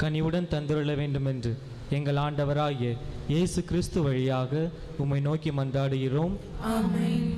கனிவுடன் தந்துள்ள வேண்டும் என்று எங்கள் ஆண்டவராகிய இயேசு கிறிஸ்து வழியாக உம்மை நோக்கி மன்றாடுகிறோம். ஆமென்.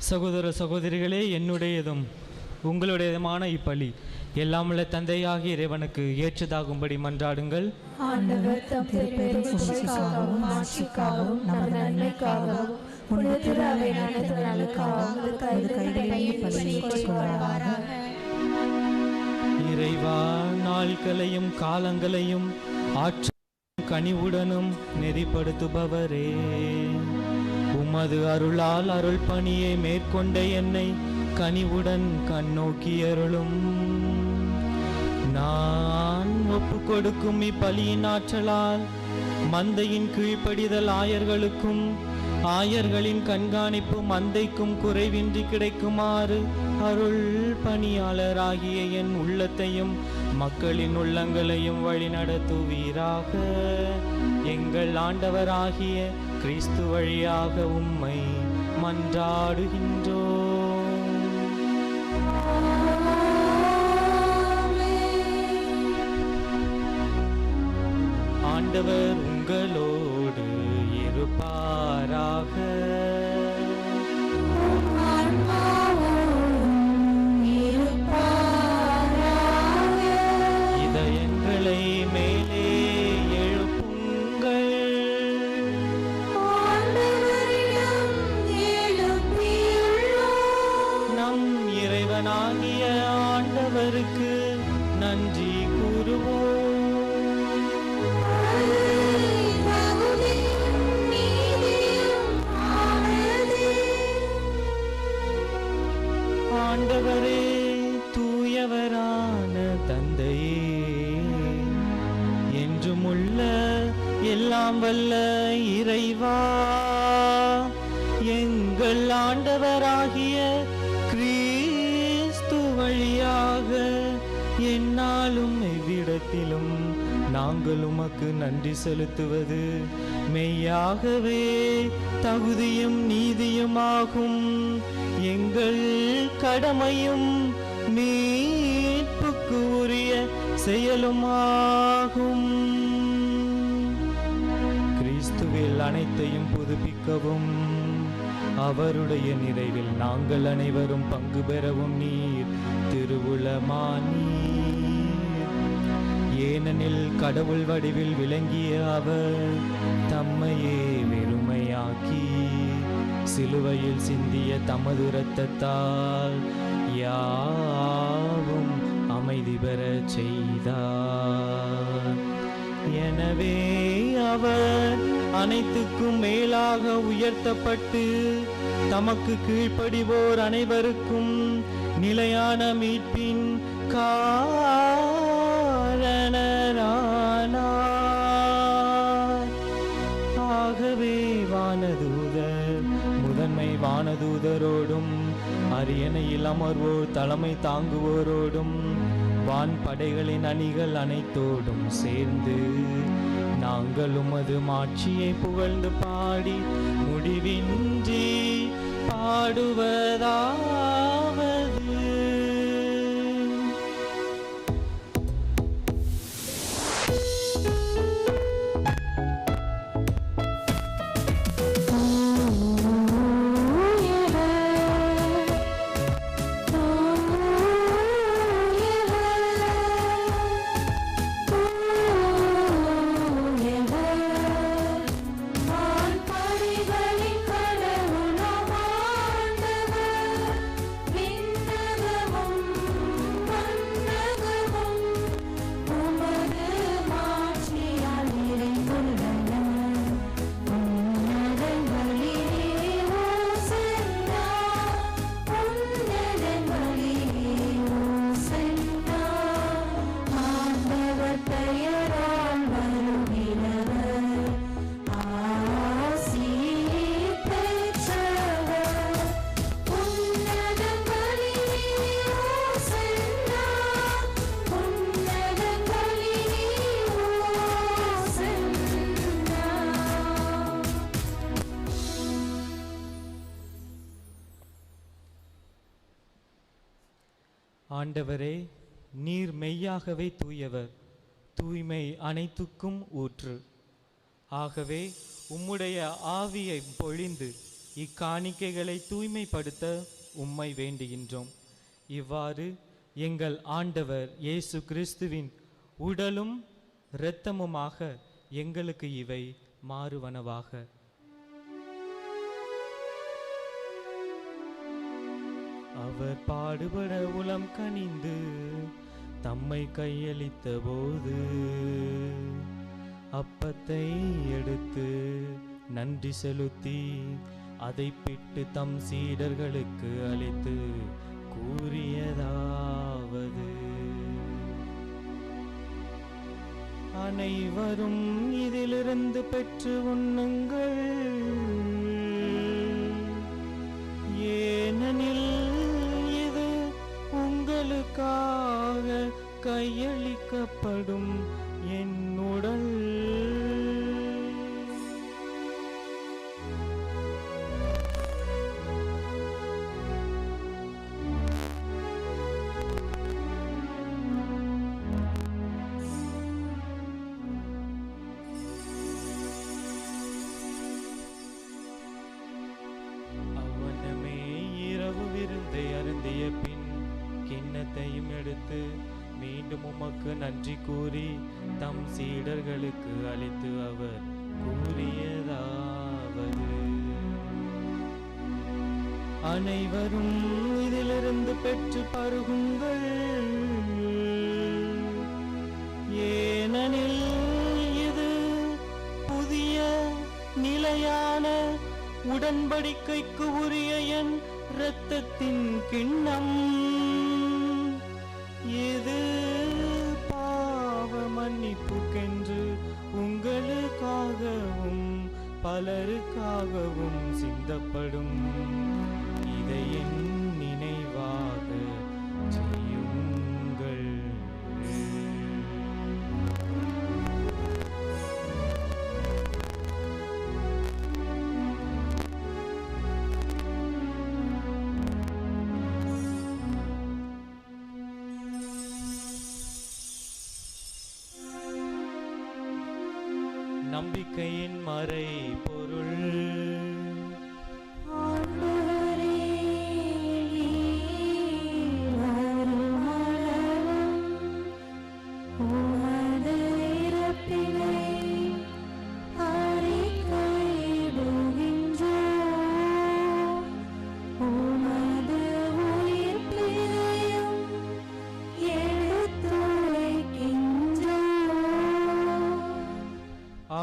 சகோதர சகோதரிகளே, என்னுடையதும் உங்களுடையதுமான இப்பலி எல்லாமுள்ள தந்தையாகிய இறைவனுக்கு ஏற்றதாகும்படி மன்றாடுங்கள். ஆண்டவர் தம் திருப்பெருமைக்காகவும் ஆட்சிக்காகவும் நமது நன்மைக்காகவும் புனித திரு அவை நலனுக்காகவும் இறைவா, நாட்களையும் காலங்களையும் ஆற்ற கனிவுடனும் நெறிப்படுத்துபவரே, உமது அருளால் அருள் பணியை மேற்கொண்ட என்னை கனிவுடன் கண்ணோக்கியருளும். நான் ஒப்பு கொடுக்கும் இப்பலியின் ஆற்றலால் மந்தையின் கீழ்ப்படிதல் ஆயர்களுக்கும் ஆயர்களின் கண்காணிப்பு மந்தைக்கும் குறைவின்றி கிடைக்குமாறு அருள் பணியாளராகிய என் உள்ளத்தையும் மக்களின் உள்ளங்களையும் வழிநடத்துவீராக. எங்கள் ஆண்டவராகிய கிறிஸ்து வழியாக உம்மை மன்றாடுகின்றோம். ஆண்டவர் உங்களோடு இருப்பாராக. ஆன்மாவோடும் தேவனாகிய ஆண்டவருக்கு நன்றி கூறுவோம். ஆண்டவரே, தூயவரான தந்தையே, என்றுமுள்ள எல்லாம் வல்ல இறைவா, எங்கள் ஆண்டவராகிய கிறிஸ்து வழியாக எந்நாளும் எவ்விடத்திலும் நாங்கள் உமக்கு நன்றி செலுத்துவது மெய்யாகவே தகுதியும் நீதியுமாகும். எங்கள் கடமையும் மீட்புக்கு உரிய செயலுமாகும். கிறிஸ்துவில் அனைத்தையும் புதுப்பிக்கவும் அவருடைய நிறைவில் நாங்கள் அனைவரும் பங்கு பெறவும் நீர் திருவுளமானீர். ஏனெனில் கடவுள் வடிவில் விளங்கிய அவர் தம்மையே வெறுமையாக்கி சிலுவையில் சிந்திய தமது இரத்தத்தால் யாவும் அமைதி பெறச் செய்தார். எனவே அவர் அனைத்துக்கும் மேலாக உயர்த்தப்பட்டு தமக்கு கீழ்ப்படிவோர் அனைவருக்கும் நிலையான மீட்பின் காரணரானார். ஆகவே வானதூதர் முதன்மை வானதூதரோடும் அரியணையில் அமர்வோர் தலைமை தாங்குவோரோடும் வான் படைகளின் அணிகள் அனைத்தோடும் சேர்ந்து நாங்கள் உமது மாட்சியை புகழ்ந்து பாடி முடிவின்றி பாடுவதாவது. ஆண்டவரே, நீர் மெய்யாகவே தூயவர், தூய்மை அனைத்துக்கும் ஊற்று. ஆகவே உம்முடைய ஆவியை பொழிந்து இக்காணிக்கைகளை தூய்மைப்படுத்த உம்மை வேண்டுகின்றோம். இவ்வாறு எங்கள் ஆண்டவர் இயேசு கிறிஸ்துவின் உடலும் இரத்தமுமாக எங்களுக்கு இவை மாறுவனவாக. அவர் பாடுபட உளம் கனிந்து தம்மை கையளித்த போது அப்பத்தை எடுத்து நன்றி செலுத்தி அதை பிட்டு தம் சீடர்களுக்கு அளித்து கூறியதாவது: அனைவரும் இதிலிருந்து பெற்று உண்ணுங்கள், ஏனெனில் இது உங்களுக்காக கையளிக்கப்படும் என் உடல். அருந்திய பின் கிண்ணத்தையும் எடுத்து மீண்டும் உமக்கு நன்றி கூறி தம் சீடர்களுக்கு அளித்து அவர் கூறியதாவது: அனைவரும் இதிலிருந்து பெற்று பருகுங்கள், ஏனெனில் இது புதிய நிலையான உடன்படிக்கைக்கு உரிய என் இரத்தத்தின் கிண்ணம். இது பாவ மன்னிப்புக்கென்று உங்களுக்காகவும் பலருக்காகவும் சிந்தப்படும். இதை என் நினைவாக செய்யுங்கள். நம்பிக்கையின் மறை பொருள்.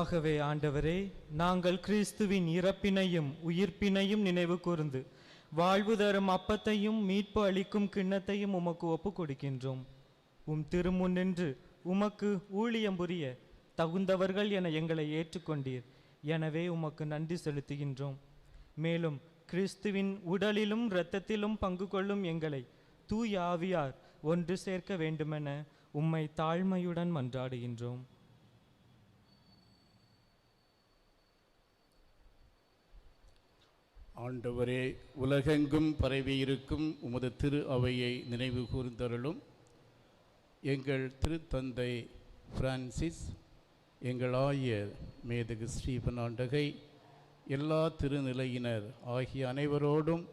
ஆகவே ஆண்டவரே, நாங்கள் கிறிஸ்துவின் இறப்பினையும் உயிர்ப்பினையும் நினைவு கூர்ந்து வாழ்வு தரும் அப்பத்தையும் மீட்பு அளிக்கும் கிண்ணத்தையும் உமக்கு ஒப்புக் கொடுக்கின்றோம். உம் திருமுன் நின்று உமக்கு ஊழியம் புரிய தகுந்தவர்கள் என எங்களை ஏற்றுக்கொண்டீர். எனவே உமக்கு நன்றி செலுத்துகின்றோம். மேலும் கிறிஸ்துவின் உடலிலும் இரத்தத்திலும் பங்கு கொள்ளும் எங்களை தூய ஆவியார் ஒன்று சேர்க்க வேண்டுமென உம்மை தாழ்மையுடன் மன்றாடுகின்றோம். ஆண்டவரே, உலகெங்கும் பரவியிருக்கும் உமது திரு அவையை நினைவு கூர்ந்தருளும். எங்கள் திருத்தந்தை பிரான்சிஸ், எங்கள் ஆயர் மேதகு ஸ்டீபன் ஆண்டகை, எல்லா திருநிலையினர் ஆகிய அனைவரோடும்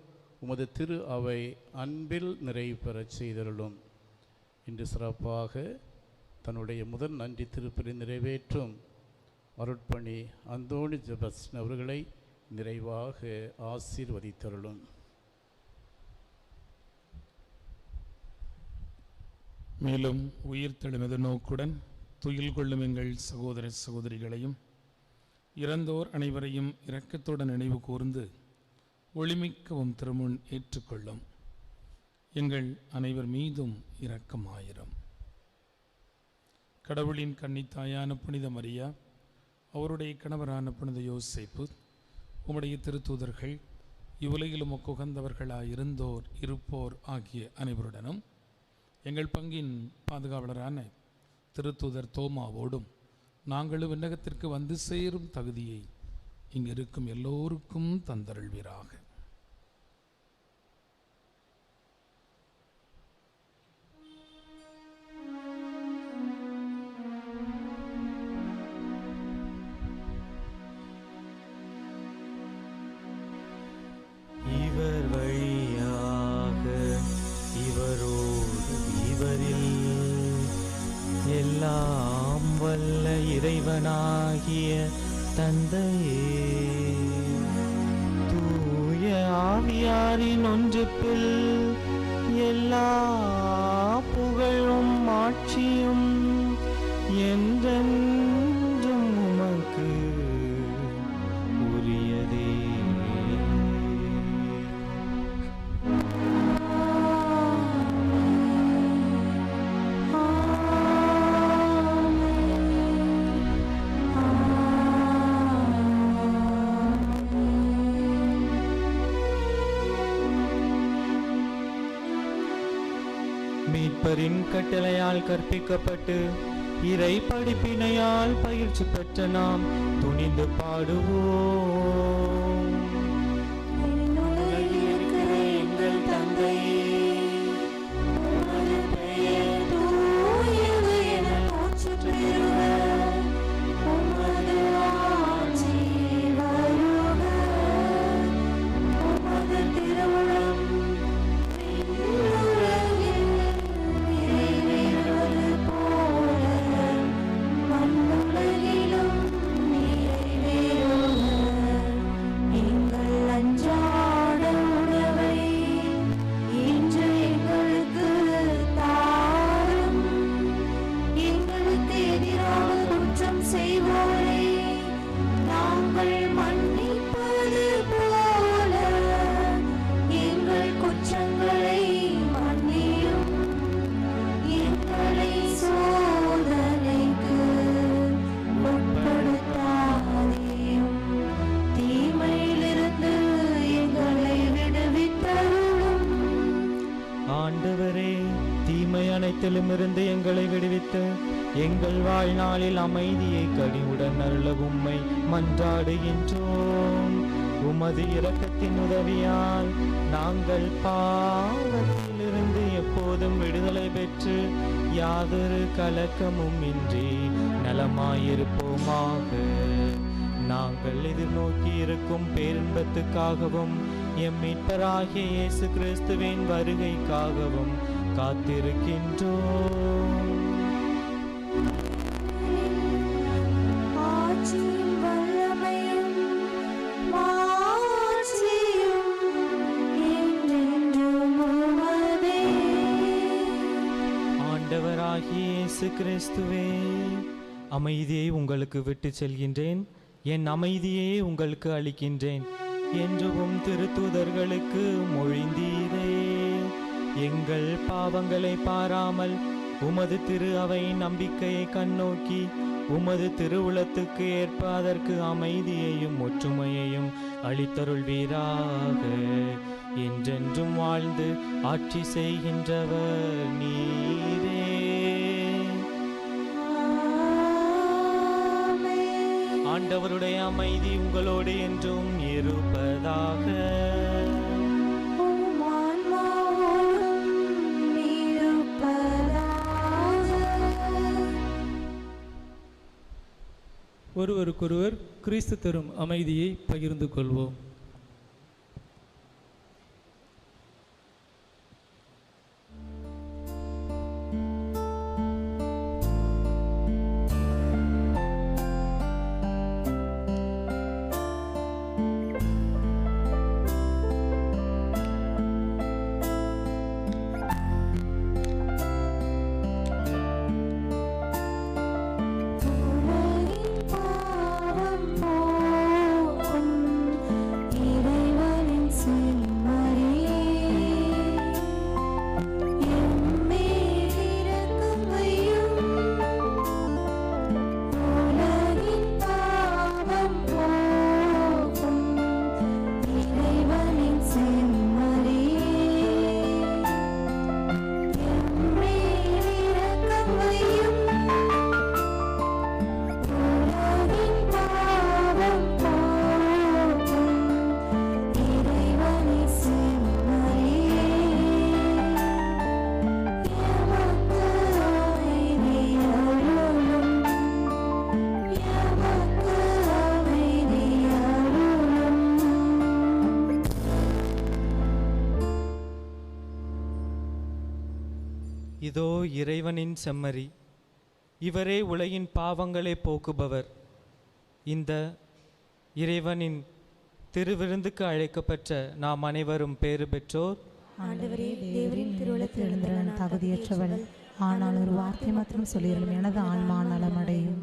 உமது திரு அவை அன்பில் நிறைவு பெறச் செய்தருளும். இன்று சிறப்பாக தன்னுடைய முதல் நன்றி திருப்பலி நிறைவேற்றும் அருட்பணி அந்தோணி செபஸ்டியன் அவர்களை நிறைவாக ஆசீர்வதித்தருளும். மேலும் உயிர்த்தெழும் எதிர்நோக்குடன் துயில் கொள்ளும் எங்கள் சகோதர சகோதரிகளையும் இறந்தோர் அனைவரையும் இரக்கத்துடன் நினைவு கூர்ந்து ஒளிமிக்கவும் திருமுன் ஏற்றுக்கொள்ளும். எங்கள் அனைவர் மீதும் இரக்கமாயிரும். கடவுளின் கன்னித்தாயான புனித மரியா, அவருடைய கணவரான புனித யோசேப்பு, உம்முடைய திருத்தூதர்கள், இவ்வுலகில் உமக்கு உகந்தவர்களாயிருந்தோர் இருப்போர் ஆகிய அனைவருடனும் எங்கள் பங்கின் பாதுகாவலரான திருத்தூதர் தோமாவோடும் நாங்களும் விண்ணகத்திற்கு வந்து சேரும் தகுதியை இங்கிருக்கும் எல்லோருக்கும் தந்தருள்வீராக. இவர் வழியாக இவரோடு இவரில் எல்லாம் வல்ல இறைவனாகிய தந்தையே, தூய ஆவியாரின் ஒன்றுப்பில் எல்லா புகழும் ஆட்சியும் என்றென்றும் உமக்கு உரியதே. மீட்பரின் கட்டளையால் கற்பிக்கப்பட்டு இறை படிப்பினையால் பயிற்சி பெற்ற நாம் துணிந்து பாடுவோம். எங்கள் தந்தையே, உமது பெயர் தூயது என போற்றப் பெறுக. உமது ஆட்சி வருக. உமது திருவுளம் மண்ணுலகிலும் நிறைவேறுக. அனைத்திலும் இருந்து எங்களை விடுவித்து எங்கள் வாழ்நாளில் அமைதியை கனிவுடன் அருள உம்மை மன்றாடுகின்றோம். உமது இரக்கத்தின் உதவியால் நாங்கள் பாவத்திலிருந்து எப்போதும் விடுதலை பெற்று யாதொரு கலக்கமும் இன்றி நலமாயிருப்போமாக. நாங்கள் எதிர்நோக்கி இருக்கும் பேரின்பத்துக்காகவும் எம் மீட்பராகிய இயேசு கிறிஸ்துவின் வருகைக்காகவும் காத்திருக்கின்றோம். ஆண்டவராகிய இயேசு கிறிஸ்துவே, அமைதியை உங்களுக்கு விட்டு செல்கின்றேன், என் அமைதியை உங்களுக்கு அளிக்கின்றேன் என்றும் திருத்தூதர்களுக்கு மொழிந்தீரே. எங்கள் பாவங்களை பாராமல் உமது திரு அவை நம்பிக்கையை கண்ணோக்கி உமது திருவுளத்துக்கு ஏற்ப அதற்கு அமைதியையும் ஒற்றுமையையும் அளித்தருள்வீராக. என்றென்றும் வாழ்ந்து ஆட்சி செய்கின்றவர் நீரே. ஆண்டவருடைய அமைதி உங்களோடு என்றும் இருப்பதாக. ஒருவருக்கொருவர் கிறிஸ்து தரும் அமைதியை பகிர்ந்து கொள்வோம். இதோ இறைவனின் செம்மறி, இவரே உலகின் பாவங்களை போக்குபவர். இந்த இறைவனின் திருவிருந்துக்கு அழைக்கப்பட்ட நாம் அனைவரும் பேறு பெற்றோர். ஆண்டவரே, தேவரின் திருவுளத்தில் எழுந்த நான் தகுதியற்றவள், ஆனால் ஒரு வார்த்தை மாத்திரம் சொல்லிடும் எனது ஆன்மா நலமடையும்.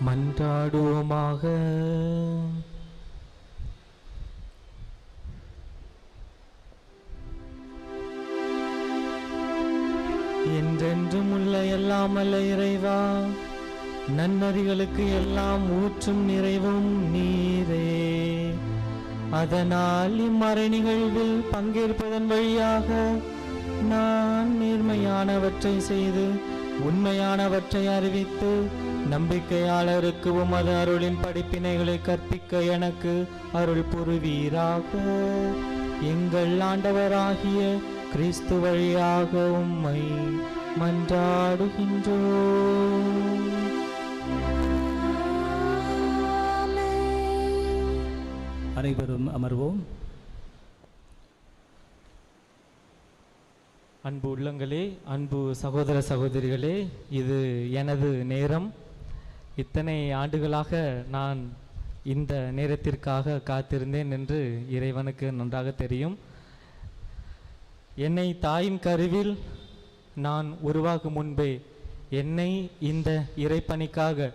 மன்றாடுவோமாக. என்றென்றும் உள்ள எல்லாம் அல்ல இறைவா, நன்னறிகளுக்கு எல்லாம் ஊற்றும் நிறைவும் நீரே. அதனால் இம்மறை நிகழ்வில் பங்கேற்பதன் வழியாக நான் நேர்மையானவற்றை செய்து உண்மையானவற்றை அறிவித்து நம்பிக்கையாளருக்கு உமது அருளின் படிப்பினைகளை கற்பிக்க எனக்கு அருள் புரிவீராக. எங்கள் ஆண்டவராகிய கிறிஸ்து வழியாக உம்மை மன்றாடுகின்றோம். அனைவரும் அமர்வோம். அன்பு உள்ளங்களே, அன்பு சகோதர சகோதரிகளே, இது எனது நேரம். இத்தனை ஆண்டுகளாக நான் இந்த நேரத்திற்காக காத்திருந்தேன் என்று இறைவனுக்கு நன்றாக தெரியும். என்னை தாயின் கருவில் நான் உருவாகும் முன்பே என்னை இந்த இறைப்பணிக்காக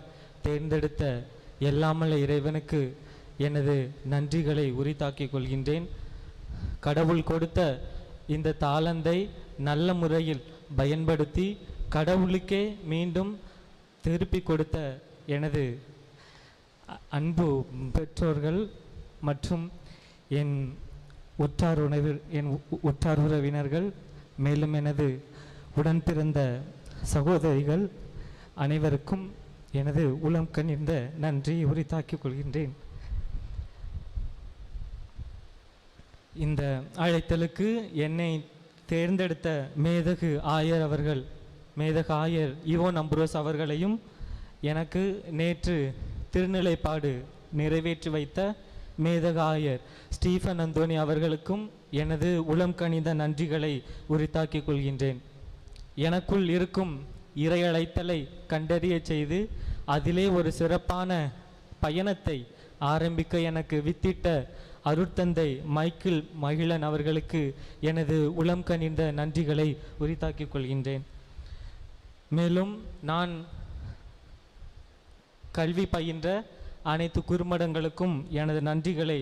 தேர்ந்தெடுத்த எல்லாமல்ல இறைவனுக்கு எனது நன்றிகளை உரித்தாக்கிக் கொள்கின்றேன். கடவுள் கொடுத்த இந்த தாளந்தை நல்ல முறையில் பயன்படுத்தி கடவுளுக்கே மீண்டும் திருப்பி கொடுத்த எனது அன்பு பெற்றோர்கள் மற்றும் என் உற்றார் உறவினர்கள், மேலும் எனது உடன் பிறந்த சகோதரிகள் அனைவருக்கும் எனது உளம் கனிந்த நன்றியை உரித்தாக்கிக் கொள்கின்றேன். இந்த அழைத்தலுக்கு என்னை தேர்ந்தெடுத்த மேதகு ஆயர் ஈவோன் அம்புரோஸ் அவர்களையும், எனக்கு நேற்று திருநிலைப்பாடு நிறைவேற்றி வைத்த மேதகு ஆயர் ஸ்டீஃபன் அந்தோனி அவர்களுக்கும் எனது உளம் கனிந்த நன்றிகளை உரித்தாக்கிக் கொள்கின்றேன். எனக்குள் இருக்கும் இறையழைத்தலை கண்டறிய செய்து அதிலே ஒரு சிறப்பான பயணத்தை ஆரம்பிக்க எனக்கு வித்திட்ட அருட்தந்தை மைக்கேல் மகிழன் அவர்களுக்கு எனது உளம் கனிந்த நன்றிகளை உரித்தாக்கிக் கொள்கின்றேன். மேலும் நான் கல்வி பயின்ற அனைத்து குறுமடங்களுக்கும் எனது நன்றிகளை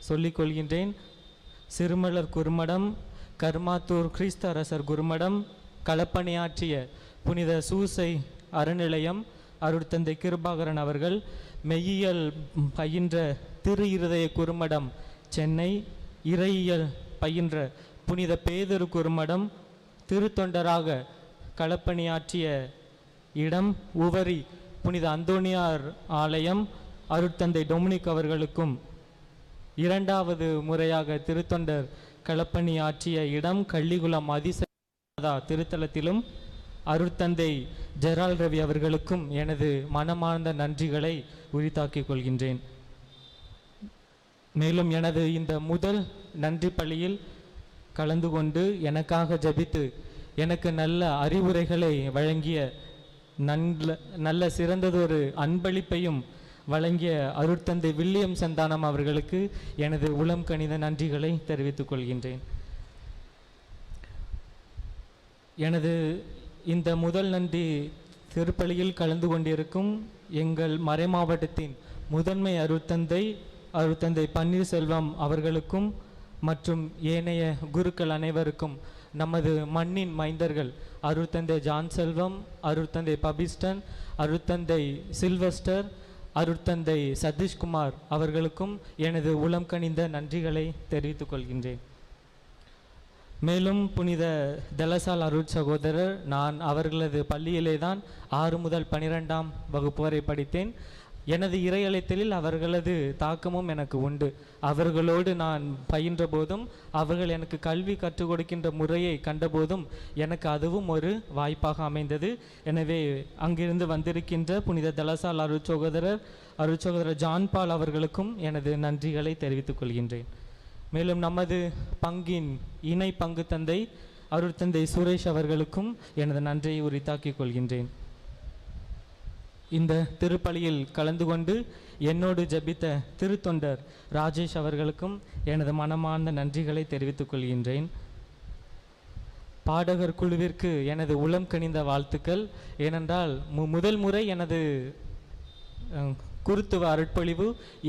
சொல்லிக் கொள்கின்றேன். சிறுமலர் குறுமடம், கர்மாத்தூர் கிறிஸ்து அரசர் குறுமடம், களப்பணியாற்றிய புனித சூசை அறநிலையம் அருட்தந்தை கிருபாகரன் அவர்கள், மெய்யியல் பயின்ற திரு இருதய குறுமடம் சென்னை, இறையியல் பயின்ற புனித பேதரு குறுமடம், திருத்தொண்டராக களப்பணியாற்றிய இடம் உவரி புனித அந்தோனியார் ஆலயம் அருட்தந்தை டொமினிக் அவர்களுக்கும், இரண்டாவது முறையாக திருத்தொண்டர் களப்பணி ஆற்றிய இடம் கள்ளிகுளம் அதிசயதா திருத்தலத்திலும் அருட்தந்தை ஜெரால் ரவி அவர்களுக்கும் எனது மனமார்ந்த நன்றிகளை உரித்தாக்கிக் கொள்கின்றேன். மேலும் எனது இந்த முதல் நன்றி பள்ளியில் கலந்து கொண்டு எனக்காக ஜபித்து எனக்கு நல்ல அறிவுரைகளை வழங்கிய நல்ல சிறந்ததொரு அன்பளிப்பையும் வழங்கிய அருட்தந்தை வில்லியம் சந்தானம் அவர்களுக்கு எனது உளம் கனிந்த நன்றிகளை தெரிவித்துக் கொள்கின்றேன். எனது இந்த முதல் நன்றி திருப்பலியில் கலந்து கொண்டிருக்கும் எங்கள் மறை மாவட்டத்தின் முதன்மை அருட்தந்தை பன்னீர்செல்வம் அவர்களுக்கும் மற்றும் ஏனைய குருக்கள் அனைவருக்கும், நமது மண்ணின் மைந்தர்கள் அருட்தந்தை ஜான் செல்வம், அருட்தந்தை பபிஸ்டன், அருட்தந்தை சில்வஸ்டர், அருட்தந்தை சதீஷ்குமார் அவர்களுக்கும் எனது உளம் கனிந்த நன்றிகளை தெரிவித்துக் கொள்கின்றேன். மேலும் புனித தலசால் அருட் சகோதரர், நான் அவர்களது பள்ளியிலே தான் 6 முதல் 12ஆம் வகுப்பு வரை படித்தேன். எனது இறையழைத்தலில் அவர்களது தாக்கமும் எனக்கு உண்டு. அவர்களோடு நான் பயின்ற போதும் அவர்கள் எனக்கு கல்வி கற்றுக் கொடுக்கின்ற முறையை கண்டபோதும் எனக்கு அதுவும் ஒரு வாய்ப்பாக அமைந்தது. எனவே அங்கிருந்து வந்திருக்கின்ற புனித தலசால் அருட்சகோதரர் ஜான் பால் அவர்களுக்கும் எனது நன்றிகளை தெரிவித்துக் கொள்கின்றேன். மேலும் நமது பங்கின் இணை பங்கு தந்தை அருட்தந்தை சுரேஷ் அவர்களுக்கும் எனது நன்றியை உரித்தாக்கிக் கொள்கின்றேன். இந்த திருப்பலியில் கலந்து கொண்டு என்னோடு ஜபித்த திருத்தொண்டர் ராஜேஷ் அவர்களுக்கும் எனது மனமார்ந்த நன்றிகளை தெரிவித்துக் கொள்கின்றேன். பாடகர் குழுவிற்கு எனது உளம் கனிந்த வாழ்த்துக்கள். ஏனென்றால் முதல் முறை எனது குருத்துவ அருட்பொழிவு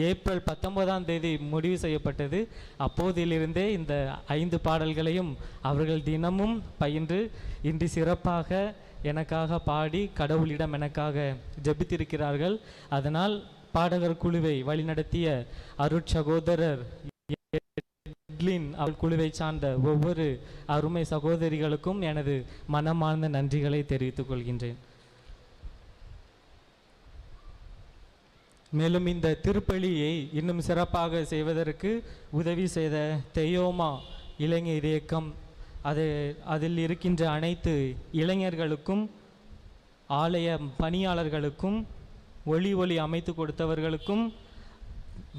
ஏப்ரல் 19ஆம் தேதி முடிவு செய்யப்பட்டது. அப்போதிலிருந்தே இந்த 5 பாடல்களையும் அவர்கள் தினமும் பயின்று இன்று சிறப்பாக எனக்காக பாடி கடவுளிடம் எனக்காக ஜெபித்திருக்கிறார்கள். அதனால் பாடகர் குழுவை வழிநடத்திய அருட்சகோதரர் அவள் குழுவை சார்ந்த ஒவ்வொரு அருமை சகோதரிகளுக்கும் எனது மனமார்ந்த நன்றிகளை தெரிவித்துக் கொள்கின்றேன். மேலும் இந்த திருப்பலியை இன்னும் சிறப்பாக செய்வதற்கு உதவி செய்த தெயோமா இளைஞர் இயக்கம், அதில் இருக்கின்ற அனைத்து இளைஞர்களுக்கும், ஆலய பணியாளர்களுக்கும், ஒளி அமைத்து கொடுத்தவர்களுக்கும்,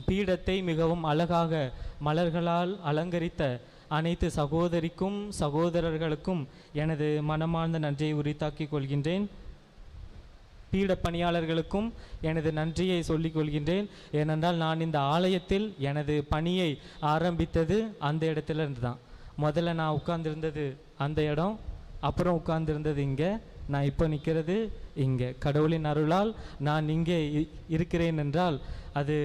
பீடத்தை மிகவும் அழகாக மலர்களால் அலங்கரித்த அனைத்து சகோதரர்களுக்கும் எனது மனமார்ந்த நன்றியை உரித்தாக்கிக் கொள்கின்றேன். பீட பணியாளர்களுக்கும் எனது நன்றியை சொல்லிக் கொள்கின்றேன். ஏனென்றால் நான் இந்த ஆலயத்தில் எனது பணியை ஆரம்பித்தது அந்த இடத்துலேருந்து தான். முதல்ல நான் உட்கார்ந்திருந்தது அந்த இடம், அப்புறம் உட்கார்ந்திருந்தது இங்கே, நான் இப்போ நிற்கிறது இங்கே. கடவுளின் அருளால் நான் இங்கே இருக்கிறேன் என்றால் அது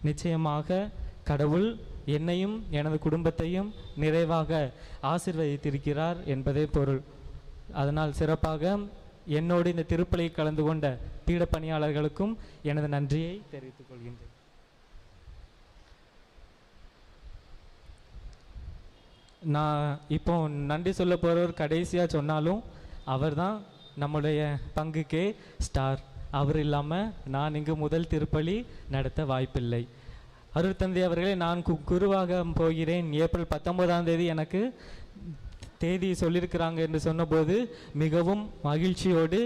நிச்சயமாக கடவுள் என்னையும் எனது குடும்பத்தையும் நிறைவாக ஆசீர்வதித்திருக்கிறார் என்பதே பொருள். அதனால் சிறப்பாக என்னோடு இந்த திருப்பலியை கலந்து கொண்ட பீட பணியாளர்களுக்கும் எனது நன்றியை தெரிவித்துக் கொள்கின்றேன். நான் இப்போ நன்றி சொல்ல போகிறவர் கடைசியாக சொன்னாலும் அவர் தான் நம்முடைய பங்குக்கே ஸ்டார். அவர் இல்லாமல் நான் இங்கு முதல் திருப்பலி நடத்த வாய்ப்பில்லை. அருட்தந்தை அவர்களே, நான் குருவாக போகிறேன், ஏப்ரல் 19ஆம் தேதி எனக்கு தேதி சொல்லியிருக்கிறாங்க என்று சொன்னபோது மிகவும் மகிழ்ச்சியோடு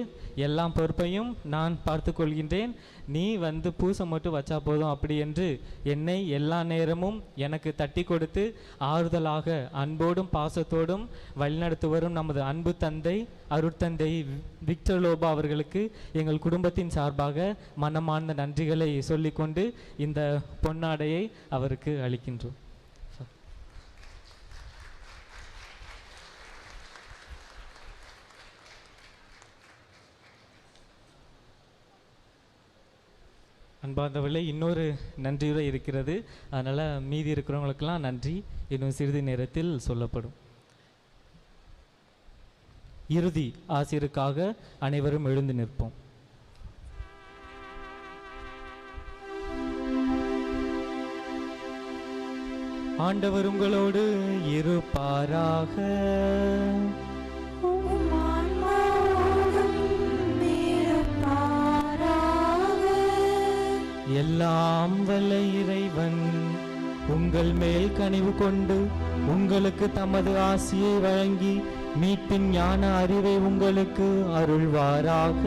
எல்லா பொறுப்பையும் நான் பார்த்து கொள்கின்றேன், நீ வந்து பூசை மட்டும் வச்சா போதும் அப்படி என்று என்னை எல்லா நேரமும் எனக்கு தட்டி கொடுத்து ஆறுதலாக அன்போடும் பாசத்தோடும் வழிநடத்தி வரும் நமது அன்பு தந்தை அருட்தந்தை விக்டர் லோபா அவர்களுக்கு எங்கள் குடும்பத்தின் சார்பாக மனமார்ந்த நன்றிகளை சொல்லிக்கொண்டு இந்த பொன்னாடையை அவருக்கு அளிக்கின்றோம். அன்பார்ந்தவர்களே, இன்னொரு நன்றியுரை இருக்கிறது. அதனால் மீதி இருக்கிறவங்களுக்கெல்லாம் நன்றி இன்னும் சிறிது நேரத்தில் சொல்லப்படும். இறுதி ஆசிரியருக்காக அனைவரும் எழுந்து நிற்போம். ஆண்டவர் உங்களோடு இருப்பாராக. எல்லாம் வல்ல இறைவன் உங்கள் மேல் கனிவு கொண்டு உங்களுக்கு தமது ஆசியை வழங்கி மீட்பின் ஞான அறிவை உங்களுக்கு அருள்வாராக.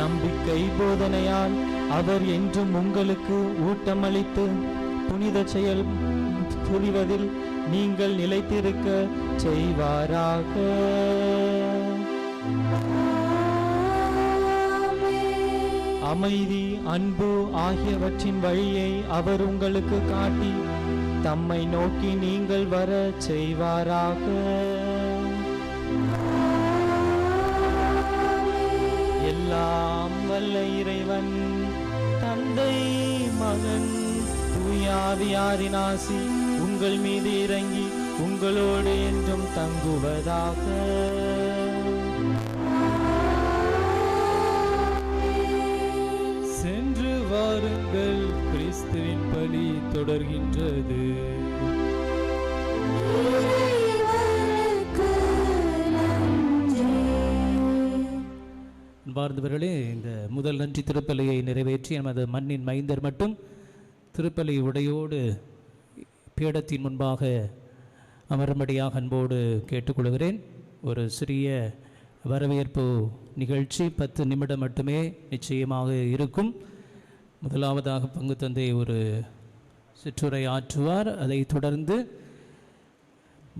நம்பிக்கை போதனையால் அவர் என்றும் உங்களுக்கு ஊட்டமளித்து புனித செயல் புரிவதில் நீங்கள் நிலைத்திருக்க செய்வாராக. அமைதி, அன்பு ஆகியவற்றின் வழியை அவர் உங்களுக்கு காட்டி தம்மை நோக்கி நீங்கள் வர செய்வாராக. எல்லாம் வல்ல இறைவன் தந்தை, மகன், தூயாவியாரின் ஆசி உங்கள் மீது இறங்கி உங்களோடு என்றும் தங்குவதாக. சென்று வாருங்கள், கிறிஸ்துவின் பலி தொடர்கின்றது. அன்பார்ந்தவர்களே, இந்த முதல் நன்றி திருப்பலியை நிறைவேற்றி நமது மண்ணின் மைந்தர் மட்டும் திருப்பலி உடையோடு பீடத்தின் முன்பாக அமரும்படியாக அன்போடு கேட்டுக்கொள்கிறேன். ஒரு சிறிய வரவேற்பு நிகழ்ச்சி 10 நிமிடம் மட்டுமே நிச்சயமாக இருக்கும். முதலாவதாக பங்கு தந்தை ஒரு சிற்றுரை ஆற்றுவார். அதைத் தொடர்ந்து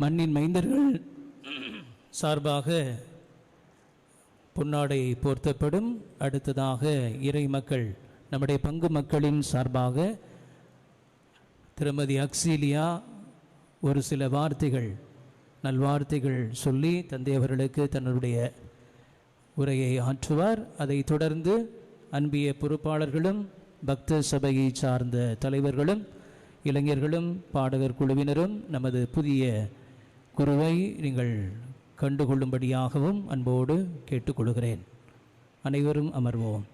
மண்ணின் மைந்தர்கள் சார்பாக பொன்னாடை போர்த்தப்படும். அடுத்ததாக இறை மக்கள், நம்முடைய பங்கு மக்களின் சார்பாக திருமதி அக்ஸீலியா ஒரு சில வார்த்தைகள் நல்வார்த்தைகள் சொல்லி தந்தை அவர்களுக்கு தன்னுடைய உரையை ஆற்றுவார். அதைத் தொடர்ந்து அன்பிய பொறுப்பாளர்களும் பக்த சபையை சார்ந்த தலைவர்களும் இளைஞர்களும் பாடகர் குழுவினரும் நமது புதிய குருவை நீங்கள் கண்டுகொள்ளும்படியாகவும் அன்போடு கேட்டுக்கொள்கிறேன். அனைவரும் அமர்வோம்.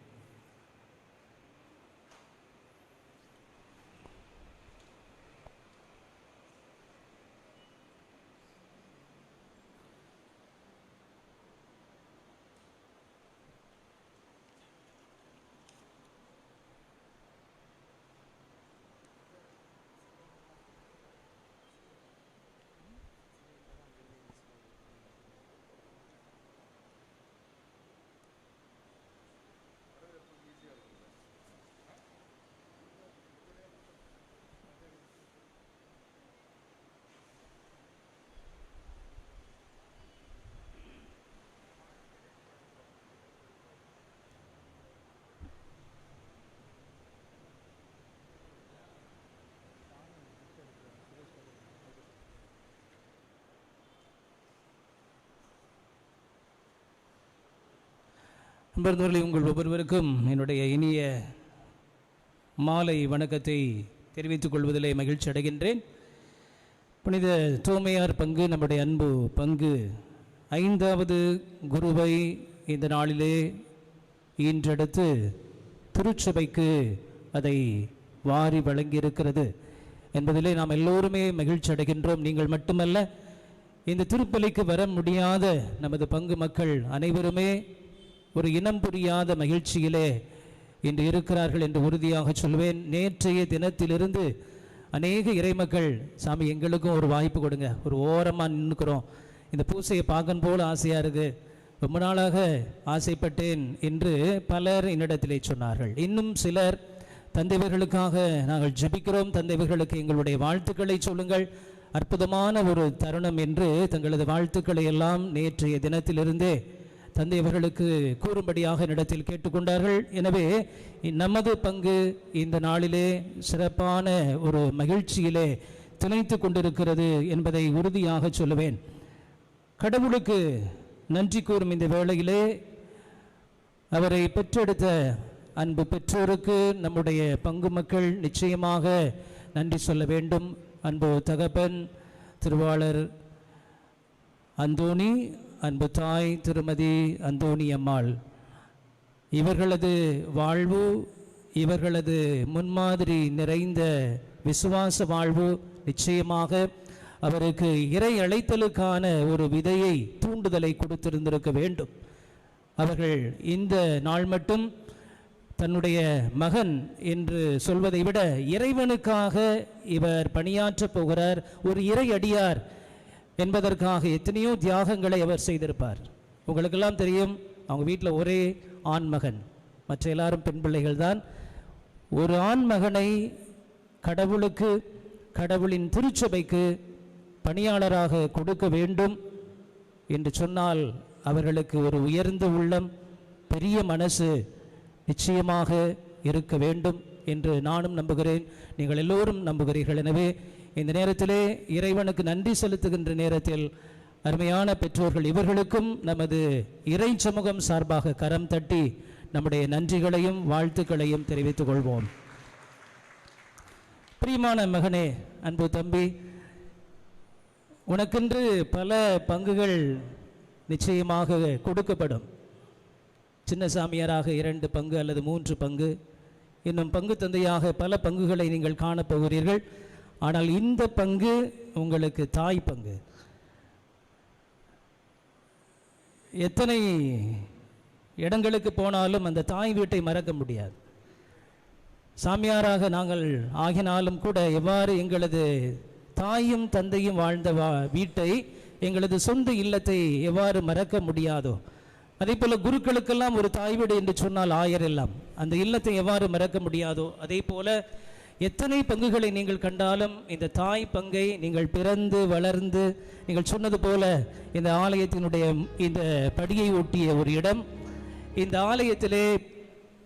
அன்பர்களே, உங்கள் ஒவ்வொருவருக்கும் என்னுடைய இனிய மாலை வணக்கத்தை தெரிவித்துக் கொள்வதிலே மகிழ்ச்சி அடைகின்றேன். புனித தோமையார் பங்கு, நம்முடைய அன்பு பங்கு 5வது குருவை இந்த நாளிலே ஈன்றெடுத்து திருச்சபைக்கு அதை வாரி வழங்கியிருக்கிறது என்பதிலே நாம் எல்லோருமே மகிழ்ச்சி அடைகின்றோம். நீங்கள் மட்டுமல்ல, இந்த திருப்பலிக்கு வர முடியாத நமது பங்கு மக்கள் அனைவருமே ஒரு இனம் புரியாத மகிழ்ச்சியிலே இன்று இருக்கிறார்கள் என்று உறுதியாக சொல்வேன். நேற்றைய தினத்திலிருந்து அநேக இறைமக்கள், சாமி எங்களுக்கும் ஒரு வாய்ப்பு கொடுங்க, ஒரு ஓரமாக நின்றுக்கிறோம், இந்த பூசையை பார்க்கணும் போல் ஆசையாக இருக்குது, ரொம்ப நாளாக ஆசைப்பட்டேன் என்று பலர் என்னிடத்திலே சொன்னார்கள். இன்னும் சிலர் தந்தைவர்களுக்காக நாங்கள் ஜெபிக்கிறோம், தந்தைவர்களுக்கு எங்களுடைய வாழ்த்துக்களை சொல்லுங்கள், அற்புதமான ஒரு தருணம் என்று தங்களது வாழ்த்துக்களை எல்லாம் நேற்றைய தினத்திலிருந்தே தந்தையவர்களுக்கு கூறும்படியாக என்னிடத்தில் கேட்டுக்கொண்டார்கள். எனவே நமது பங்கு இந்த நாளிலே சிறப்பான ஒரு மகிழ்ச்சியிலே திளைத்து கொண்டிருக்கிறது என்பதை உறுதியாக சொல்லுவேன். கடவுளுக்கு நன்றி கூறும் இந்த வேளையிலே அவரை பெற்றெடுத்த அன்பு பெற்றோருக்கு நம்முடைய பங்கு மக்கள் நிச்சயமாக நன்றி சொல்ல வேண்டும். அன்பு தகப்பன் திருவாளர் அந்தோணி, அன்பு தாய் திருமதி அந்தோணி அம்மாள், இவர்களது வாழ்வு, இவர்களது முன்மாதிரி நிறைந்த விசுவாச வாழ்வு நிச்சயமாக அவருக்கு இறை அழைத்தலுக்கான ஒரு விதையை, தூண்டுதலை கொடுத்திருந்திருக்க வேண்டும். அவர்கள் இந்த நாள் மட்டும் தன்னுடைய மகன் என்று சொல்வதை விட இறைவனுக்காக இவர் பணியாற்றப் போகிறார், ஒரு இறை அடியார் என்பதற்காக எத்தனையோ தியாகங்களை அவர் செய்திருப்பார். உங்களுக்கெல்லாம் தெரியும், அவங்க வீட்டில் ஒரே ஆண் மகன், மற்ற எல்லாரும் பெண் பிள்ளைகள் தான். ஒரு ஆண் மகனை கடவுளுக்கு, கடவுளின் திருச்சபைக்கு பணியாளராக கொடுக்க வேண்டும் என்று சொன்னால் அவர்களுக்கு ஒரு உயர்ந்த உள்ளம், பெரிய மனசு நிச்சயமாக இருக்க வேண்டும் என்று நானும் நம்புகிறேன், நீங்கள் எல்லோரும் நம்புகிறீர்கள். எனவே இந்த நேரத்திலே இறைவனுக்கு நன்றி செலுத்துகின்ற நேரத்தில் அருமையான பெற்றோர்கள் இவர்களுக்கும் நமது இறை சமூகம் சார்பாக கரம் தட்டி நம்முடைய நன்றிகளையும் வாழ்த்துக்களையும் தெரிவித்துக் கொள்வோம். பிரியமான மகனே, அன்பு தம்பி, உனக்கென்று பல பங்குகள் நிச்சயமாக கொடுக்கப்படும். சின்ன சாமியாராக 2 பங்கு அல்லது 3 பங்கு, இன்னும் பங்கு தந்தையாக பல பங்குகளை நீங்கள் காணப்போகிறீர்கள். ஆனால் இந்த பங்கு உங்களுக்கு தாய் பங்கு. எத்தனை இடங்களுக்கு போனாலும் அந்த தாய் வீட்டை மறக்க முடியாது. சாமியாராக நாங்கள் ஆகினாலும் கூட எவ்வாறு எங்களது தாயும் தந்தையும் வாழ்ந்த வீட்டை, எங்களது சொந்த இல்லத்தை எவ்வாறு மறக்க முடியாதோ, அதே போல குருக்களுக்கெல்லாம் ஒரு தாய் வீடு என்று சொன்னால் 1000 எல்லாம், அந்த இல்லத்தை எவ்வாறு மறக்க முடியாதோ, அதே போல எத்தனை பங்குகளை நீங்கள் கண்டாலும் இந்த தாய் பங்கை நீங்கள் பிறந்து வளர்ந்து, நீங்கள் சொன்னது போல இந்த ஆலயத்தினுடைய இந்த படியை ஒட்டிய ஒரு இடம், இந்த ஆலயத்திலே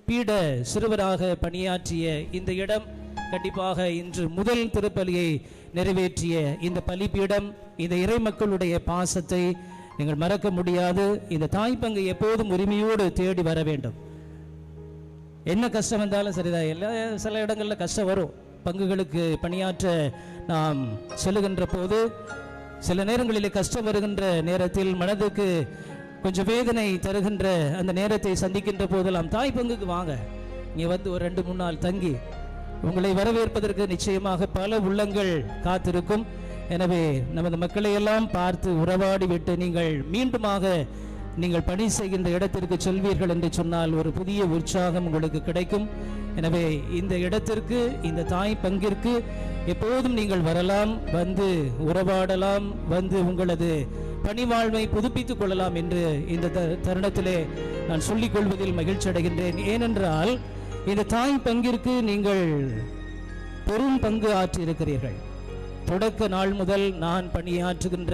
பீட சிறுவராக பணியாற்றிய இந்த இடம், கண்டிப்பாக இன்று முதல் திருப்பலியை நிறைவேற்றிய இந்த பலிபீடம், இந்த இறை மக்களுடைய பாசத்தை நீங்கள் மறக்க முடியாது. இந்த தாய்ப்பங்கு எப்போதும் உரிமையோடு தேடி வர வேண்டும். என்ன கஷ்டம் வந்தாலும் சரிதான். சில இடங்களில் கஷ்டம் வரும். பங்குகளுக்கு பணியாற்ற நாம் செல்லுகின்ற போது சில நேரங்களில் கஷ்டம் வருகின்ற நேரத்தில், மனதுக்கு கொஞ்சம் வேதனை தருகின்ற அந்த நேரத்தை சந்திக்கின்ற போதெல்லாம் தாய் பங்குக்கு வாங்க, இங்கே வந்து ஒரு 2-3 நாள் தங்கி உங்களை வரவேற்பதற்கு நிச்சயமாக பல உள்ளங்கள் காத்திருக்கும். எனவே நமது மக்களை எல்லாம் பார்த்து உறவாடி விட்டு நீங்கள் மீண்டுமாக நீங்கள் பணி செய்கின்ற இடத்திற்கு செல்வீர்கள் என்று சொன்னால் ஒரு புதிய உற்சாகம் உங்களுக்கு கிடைக்கும். எனவே இந்த இடத்திற்கு, இந்த தாய் பங்கிற்கு எப்போதும் நீங்கள் வரலாம், வந்து உறவாடலாம், வந்து உங்களது பணிவாழ்வை புதுப்பித்துக் கொள்ளலாம் என்று இந்த தருணத்திலே நான் சொல்லிக் கொள்வதில் மகிழ்ச்சி அடைகின்றேன். ஏனென்றால் இந்த தாய் பங்கிற்கு நீங்கள் பெரும் பங்கு ஆற்றி இருக்கிறீர்கள். தொடக்க நாள் முதல் நான் பணியாற்றுகின்ற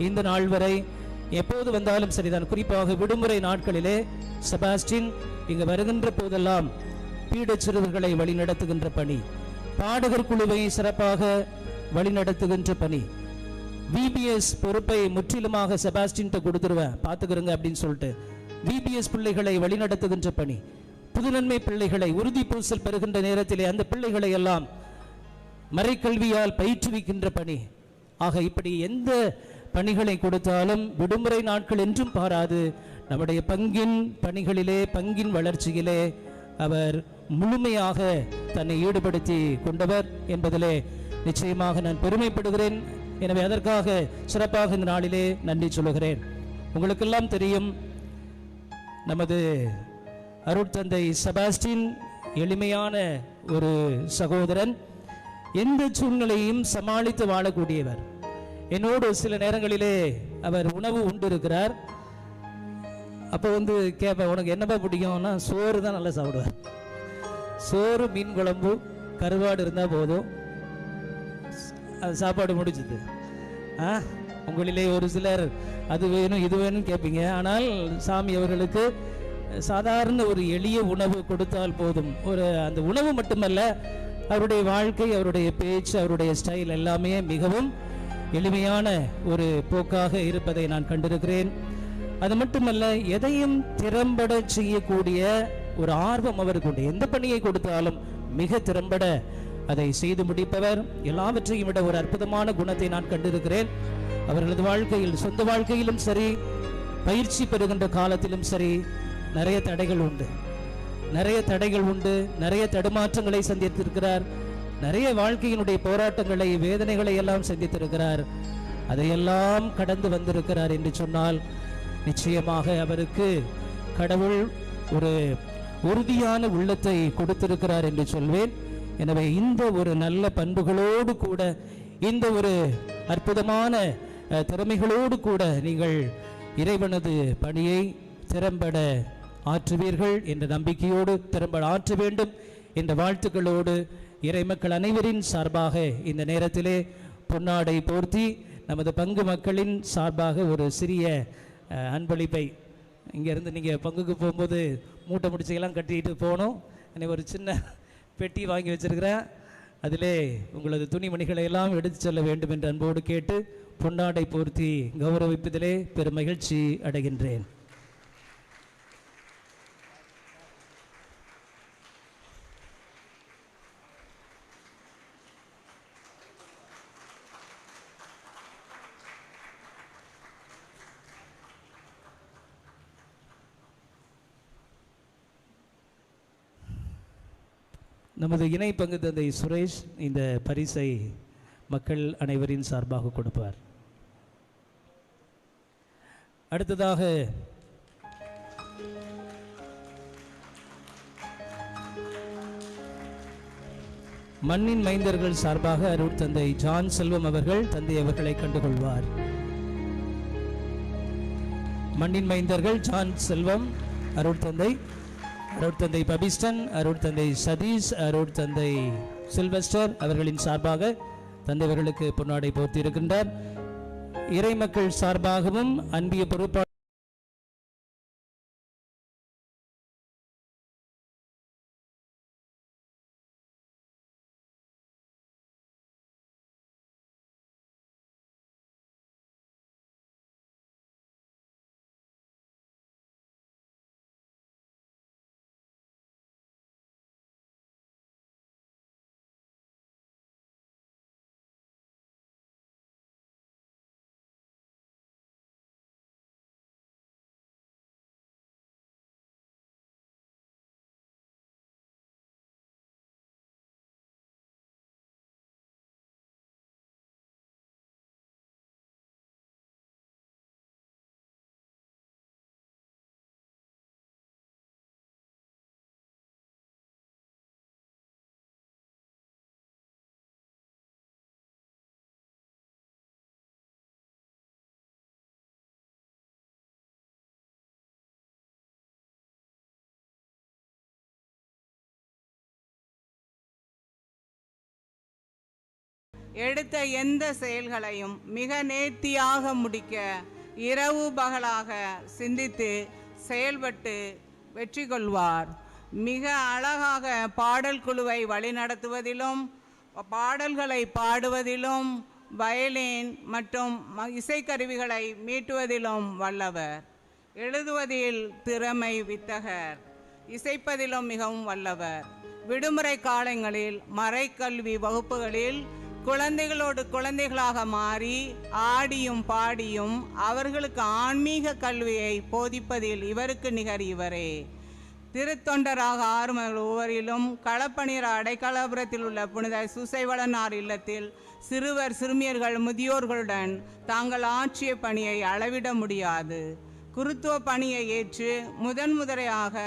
இந்த நாள் வரை எப்போது வந்தாலும் சரிதான், குறிப்பாக விடுமுறை நாட்களிலே செபாஸ்டின் இங்கு வருகின்ற போதெல்லாம் பீடச் சிறுவர்களை வழிநடத்துகின்ற பணி, பாடகர் குழுவை சிறப்பாக வழிநடத்துகின்ற பணி, விபிஎஸ் பொறுப்பை முற்றிலுமாக செபாஸ்டின் கொடுத்துருவேன் பார்த்துக்கிறங்க அப்படின்னு சொல்லிட்டு விபிஎஸ் பிள்ளைகளை வழிநடத்துகின்ற பணி, புதுநன்மை பிள்ளைகளை உறுதி பூசல் பெறுகின்ற நேரத்திலே அந்த பிள்ளைகளை எல்லாம் மறைக்கல்வியால் பயிற்றுவிக்கின்ற பணி. ஆக இப்படி எந்த பணிகளை கொடுத்தாலும் விடுமுறை நாட்கள் என்றும் பாராது நம்முடைய பங்கின் பணிகளிலே, பங்கின் வளர்ச்சியிலே அவர் முழுமையாக தன்னை ஈடுபடுத்தி கொண்டவர் என்பதிலே நிச்சயமாக நான் பெருமைப்படுகிறேன். எனவே அதற்காக சிறப்பாக இந்த நாளிலே நன்றி சொல்லுகிறேன். உங்களுக்கெல்லாம் தெரியும், நமது அருட்தந்தை செபாஸ்டின் எளிமையான ஒரு சகோதரன், எந்த சூழ்நிலையும் சமாளித்து வாழக்கூடியவர். என்னோடு சில நேரங்களிலே அவர் உணவு உண்டு இருக்கிறார். அப்போ வந்து கேட்பேன், உனக்கு என்னப்பா பிடிக்கும்னா, சோறு தான் நல்லா சாப்பிடுவார். சோறு, மீன் குழம்பு, கருவாடு இருந்தால் போதும், அது சாப்பாடு முடிச்சுது. உங்களிலே ஒரு சிலர் அது வேணும் இது வேணும் கேட்பீங்க. ஆனால் சாமி அவர்களுக்கு சாதாரண ஒரு எளிய உணவு கொடுத்தால் போதும். அந்த உணவு மட்டுமல்ல, அவருடைய வாழ்க்கை, அவருடைய பேச்சு, அவருடைய ஸ்டைல் எல்லாமே மிகவும் எளிமையான ஒரு போக்காக இருப்பதை நான் கண்டிருக்கிறேன். அது மட்டுமல்ல, எதையும் திறம்பட செய்யக்கூடிய ஒரு ஆர்வம் அவருக்கு உண்டு. எந்த பணியை கொடுத்தாலும் மிக திறம்பட அதை செய்து முடிப்பவர். எல்லாவற்றையும் விட ஒரு அற்புதமான குணத்தை நான் கண்டிருக்கிறேன் அவர்களது வாழ்க்கையில். சொந்த வாழ்க்கையிலும் சரி, பயிற்சி பெறுகின்ற காலத்திலும் சரி, நிறைய தடைகள் உண்டு, நிறைய தடுமாற்றங்களை சந்தித்திருக்கிறார். நிறைய வாழ்க்கையினுடைய போராட்டங்களை, வேதனைகளை எல்லாம் சந்தித்திருக்கிறார். அதையெல்லாம் கடந்து வந்திருக்கிறார் என்று சொன்னால் நிச்சயமாக அவருக்கு கடவுள் ஒரு உறுதியான உள்ளத்தை கொடுத்திருக்கிறார் என்று சொல்வேன். எனவே இந்த ஒரு நல்ல பண்புகளோடு கூட, இந்த ஒரு அற்புதமான திறமைகளோடு கூட நீங்கள் இறைவனது பணியை திறம்பட ஆற்றுவீர்கள் என்ற நம்பிக்கையோடு, திறம்பட ஆற்ற வேண்டும் என்ற வாழ்த்துக்களோடு இறைமக்கள் அனைவரின் சார்பாக இந்த நேரத்திலே பொன்னாடை போர்த்தி நமது பங்கு மக்களின் சார்பாக ஒரு சிறிய அன்பளிப்பை, இங்கேருந்து நீங்கள் பங்குக்கு போகும்போது மூட்டை முடிச்சையெல்லாம் கட்டிட்டு போகணும். எனக்கு ஒரு சின்ன பெட்டி வாங்கி வச்சிருக்கிறேன். அதிலே உங்களது துணிமணிகளை எல்லாம் எடுத்து செல்ல வேண்டும் என்று அன்போடு கேட்டு பொன்னாடை போர்த்தி கௌரவிப்பதிலே பெரும் மகிழ்ச்சி அடைகின்றேன். நமது இணை பங்கு தந்தை சுரேஷ் இந்த பரிசை மக்கள் அனைவரின் சார்பாக கொடுப்பார். அடுத்ததாக மண்ணின் மைந்தர்கள் சார்பாக அருட்தந்தை ஜான் செல்வம் அவர்கள் தந்தை அவர்களை கண்டுகொள்வார். மண்ணின் மைந்தர்கள் ஜான் செல்வம், அருட்தந்தை பபிஸ்டன், அருட்தந்தை சதீஷ், அருட்தந்தை சில்வஸ்டர் அவர்களின் சார்பாக தந்தைவர்களுக்கு பொன்னாடை போர்த்தி இருக்கின்றார். இறைமக்கள் சார்பாகவும் அன்பிய பொறுப்பாளர் எடுத்த எந்த செயல்களையும் மிக நேர்த்தியாக முடிக்க இரவு பகலாக சிந்தித்து செயல்பட்டு வெற்றி கொள்வார். மிக அழகாக பாடல் குழுவை வழிநடத்துவதிலும் பாடல்களை பாடுவதிலும் வயலின் மற்றும் இசைக்கருவிகளை மீட்டுவதிலும் வல்லவர். எழுதுவதில் திறமை வித்தகர். இசைப்பதிலும் மிகவும் வல்லவர். விடுமுறை காலங்களில் மறைக்கல்வி வகுப்புகளில் குழந்தைகளோடு குழந்தைகளாக மாறி ஆடியும் பாடியும் அவர்களுக்கு ஆன்மீக கல்வியை போதிப்பதில் இவருக்கு நிகர் இவரே. திருத்தொண்டராக ஆறுமகள் ஒவ்வொரிலும் களப்பணியர் அடைக்கலபுரத்தில் உள்ள புனித சுசைவளனார் இல்லத்தில் சிறுவர் சிறுமியர்கள் முதியோர்களுடன் தாங்கள் ஆற்றிய பணியை அளவிட முடியாது. குருத்துவ பணியை ஏற்று முதன்முறையாக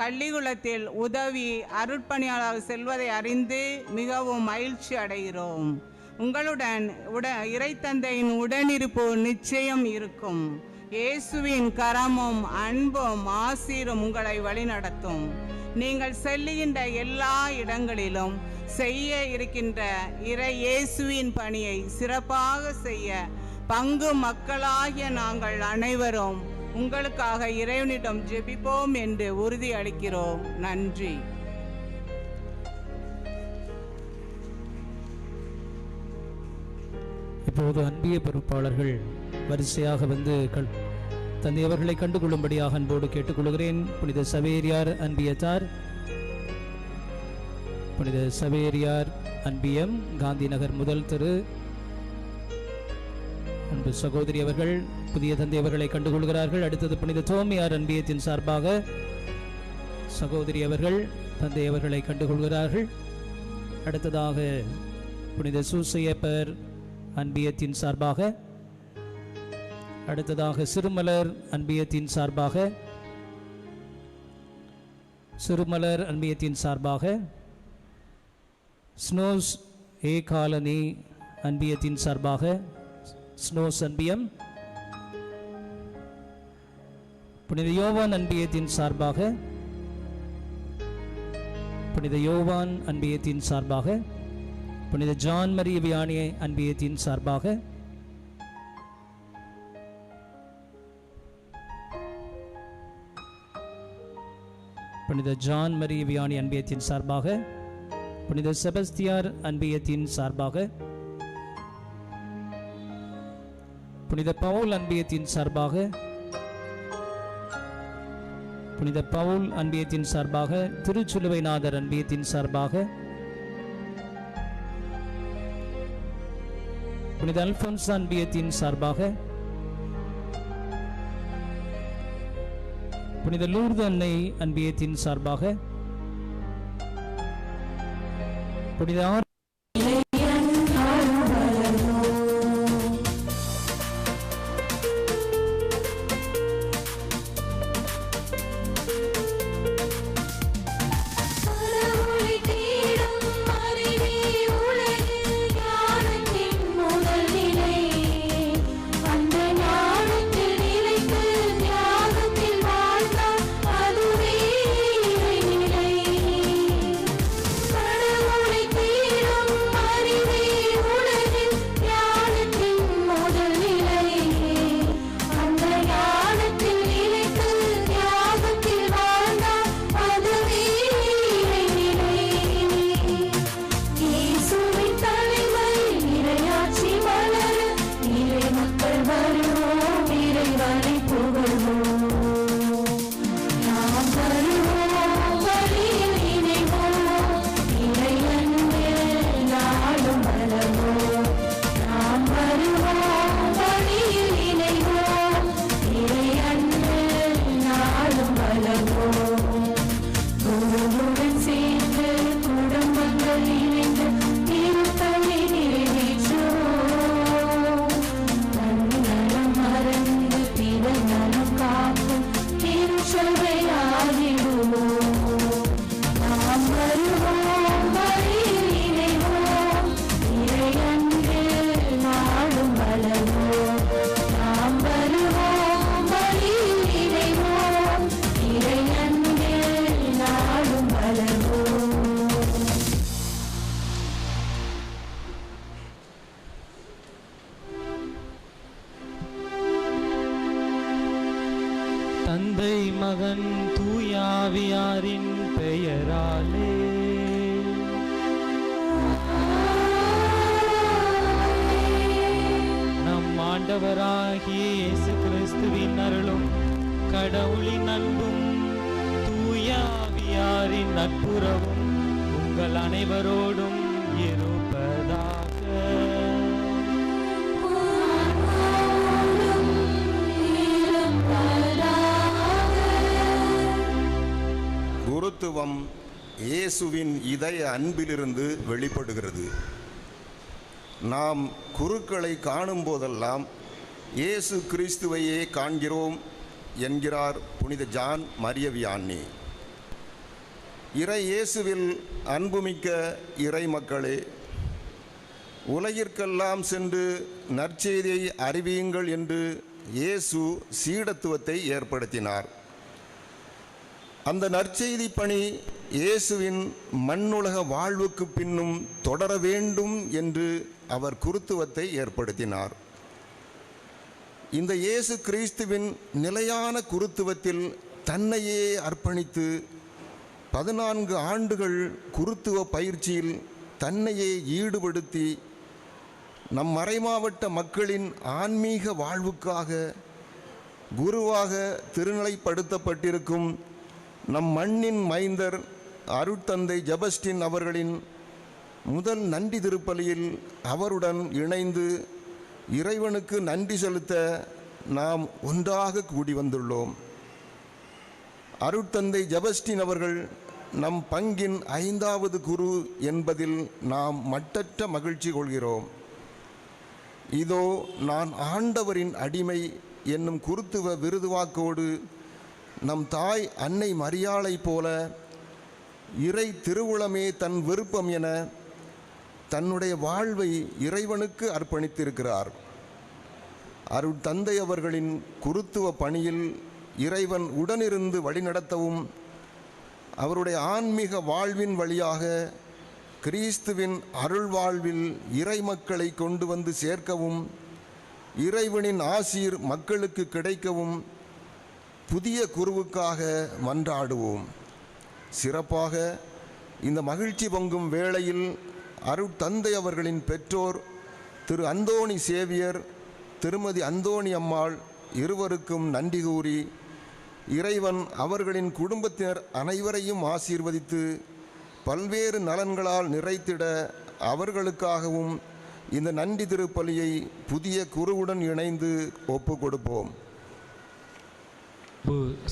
கள்ளிகுளத்தில் உதவி அருட்பணியாளர் செல்வதை அறிந்து மிகவும் மகிழ்ச்சி அடைகிறோம். உங்களுடன் இறைத்தந்தையின் உடனிருப்பு நிச்சயம் இருக்கும். இயேசுவின் கரமும் அன்பும் ஆசீரும் உங்களை வழிநடத்தும். நீங்கள் செல்லுகின்ற எல்லா இடங்களிலும் செய்ய இருக்கின்ற இயேசுவின் பணியை சிறப்பாக செய்ய பங்கு மக்களாகிய நாங்கள் அனைவரும் உங்களுக்காக இறைவனிடம் ஜெபிப்போம் என்று உறுதி அளிக்கிறோம். நன்றி. இப்போது அன்பிய பொறுப்பாளர்கள் வரிசையாக வந்து தந்தை அவர்களை கண்டுகொள்ளும்படியாக அன்போடு கேட்டுக்கொள்கிறேன். புனித சவேரியார் அன்பியத்தார், புனித சவேரியார் அன்பியம், காந்தி நகர் முதல் தெரு. அன்பு சகோதரி அவர்கள் புதிய தந்தை அவர்களை கண்டுகொள்கிறார்கள். அடுத்தது புனித தோமையார் அன்பியத்தின் சார்பாக சகோதரி அவர்கள் தந்தை அவர்களை கண்டுகொள்கிறார்கள். அடுத்ததாக புனித சூசையப்பர் அன்பியத்தின் சார்பாக, அடுத்ததாக சிறுமலர் அன்பியத்தின் சார்பாக, சிறுமலர் அன்பியத்தின் சார்பாக ஸ்னோஸ் ஏ காலனி அன்பியத்தின் சார்பாக ஸ்னோஸ் அன்பியம், புனித யோவான் அன்பியத்தின் சார்பாக, புனித யோவான் அன்பியத்தின் சார்பாக, புனித ஜான் மரிய வியானி அன்பியத்தின் சார்பாக, புனித ஜான் மரிய வியானி அன்பியத்தின் சார்பாக, புனித செபஸ்தியார் அன்பியத்தின் சார்பாக, புனித பவுல் அன்பியத்தின் சார்பாக, புனித பவுல் அன்பியத்தின் சார்பாக, திருச்சுலுவைநாதர் அன்பியத்தின் சார்பாக, புனித அல்போன்ஸ் அன்பியத்தின் சார்பாக, புனித லூர்து அன்னை அன்பியத்தின் சார்பாக, புனித கடவுளை தந்தை மகன் தூயாவியாரின் பெயராலே நம் ஆண்டவராகிய இயேசு கிறிஸ்துவின் அருளும் கடவுளின் அன்பும் தூயாவியாரின் நட்புறவும் உங்கள் அனைவரோடும் இருப்பதாக. குருத்துவம் இயேசுவின் இதய அன்பிலிருந்து வெளிப்படுகிறது. நாம் குருக்களை காணும் போதெல்லாம் இயேசு கிறிஸ்துவையே காண்கிறோம் என்கிறார் புனித ஜான் மரிய வியானி. இறை இயேசுவில் அன்புமிக்க இறை மக்களே, உலகிற்கெல்லாம் சென்று நற்செய்தியை அறிவியுங்கள் என்று இயேசு சீடத்துவத்தை ஏற்படுத்தினார். அந்த நற்செய்தி பணி இயேசுவின் மண்ணுலக வாழ்வுக்கு பின்னும் தொடர வேண்டும் என்று அவர் குருத்துவத்தை ஏற்படுத்தினார். இந்த இயேசு கிறிஸ்துவின் நிலையான குருத்துவத்தில் தன்னையே அர்ப்பணித்து 14 ஆண்டுகள் குருத்துவ பயிற்சியில் தன்னையே ஈடுபடுத்தி நம் மறைமாவட்ட மக்களின் ஆன்மீக வாழ்வுக்காக குருவாக திருநிலைப்படுத்தப்பட்டிருக்கும் நம் மண்ணின் மைந்தர் அருட்தந்தை ஜெபஸ்டின் அவர்களின் முதல் நன்றி திருப்பலியில் அவருடன் இணைந்து இறைவனுக்கு நன்றி செலுத்த நாம் ஒன்றாக கூடி வந்துள்ளோம். அருட்தந்தை ஜெபஸ்டின் அவர்கள் நம் பங்கின் 5வது குரு என்பதில் நாம் மட்டற்ற மகிழ்ச்சி கொள்கிறோம். இதோ நான் ஆண்டவரின் அடிமை என்னும் குருத்துவ விருதுவாக்கோடு நம் தாய் அன்னை மரியாளை போல இறை திருவுளமே தன் விருப்பம் என தன்னுடைய வாழ்வை இறைவனுக்கு அர்ப்பணித்திருக்கிறார். அருட்தந்தை அவர்களின் குருத்துவ பணியில் இறைவன் உடனிருந்து வழிநடத்தவும் அவருடைய ஆன்மீக வாழ்வின் வழியாக கிறிஸ்துவின் அருள் வாழ்வில் இறை மக்களை கொண்டு வந்து சேர்க்கவும் இறைவனின் ஆசீர் மக்களுக்கு கிடைக்கவும் புதிய குருவுக்காக மன்றாடுவோம். சிறப்பாக இந்த மகிழ்ச்சி பொங்கும் வேளையில் அருட்தந்தை அவர்களின் பெற்றோர் திரு அந்தோணி சேவியர் திருமதி அந்தோணி அம்மாள் இருவருக்கும் நன்றி கூறி இறைவன் அவர்களின் குடும்பத்தினர் அனைவரையும் ஆசீர்வதித்து பல்வேறு நலன்களால் நிறைத்திட அவர்களுக்காகவும் இந்த நன்றி திருப்பலியை புதிய குருவுடன் இணைந்து ஒப்பு கொடுப்போம்.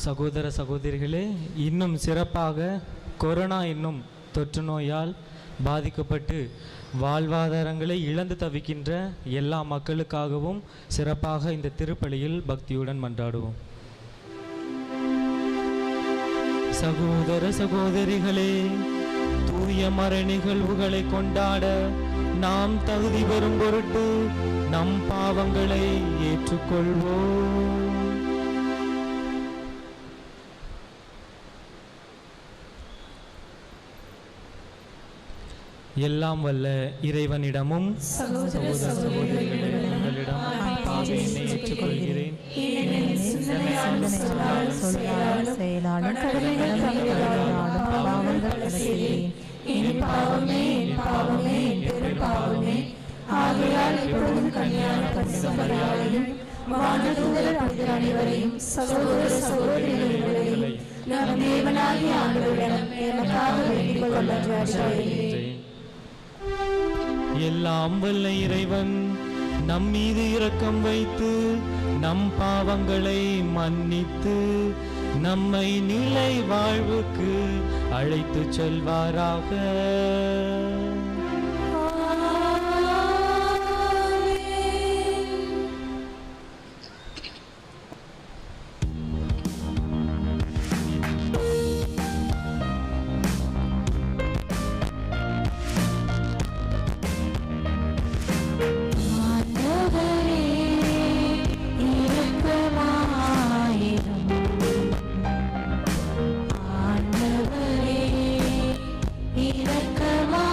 சகோதர சகோதரிகளே, இன்னும் சிறப்பாக கொரோனா என்னும் தொற்று நோயால் பாதிக்கப்பட்டு வாழ்வாதாரங்களை இழந்து தவிக்கின்ற எல்லா மக்களுக்காகவும் சிறப்பாக இந்த திருப்பலியில் பக்தியுடன் மன்றாடுவோம். சகோதர சகோதரிகளே, தூய மறை நிகழ்வுகளை கொண்டாட நாம் தகுதி பெறும் பொருட்டு நம் பாவங்களை ஏற்றுக்கொள்வோம். எல்லாம் வல்ல இறைவனிடமும் சகோதர சகோதரிகளிடம் பாவியை ஏற்றுக்கொள்கிறேன். சகோதர சகோதரிகளை நம் தேவனாகிய ஆண்டவரிடம் எனக்காக வேண்டிக் கொள்கிறேன். எல்லாம் வல்ல இறைவன் நம் மீது இரக்கம் வைத்து நம் பாவங்களை மன்னித்து நம்மை நிலை வாழ்வுக்கு அழைத்துச் செல்வாராக. இரக்கமா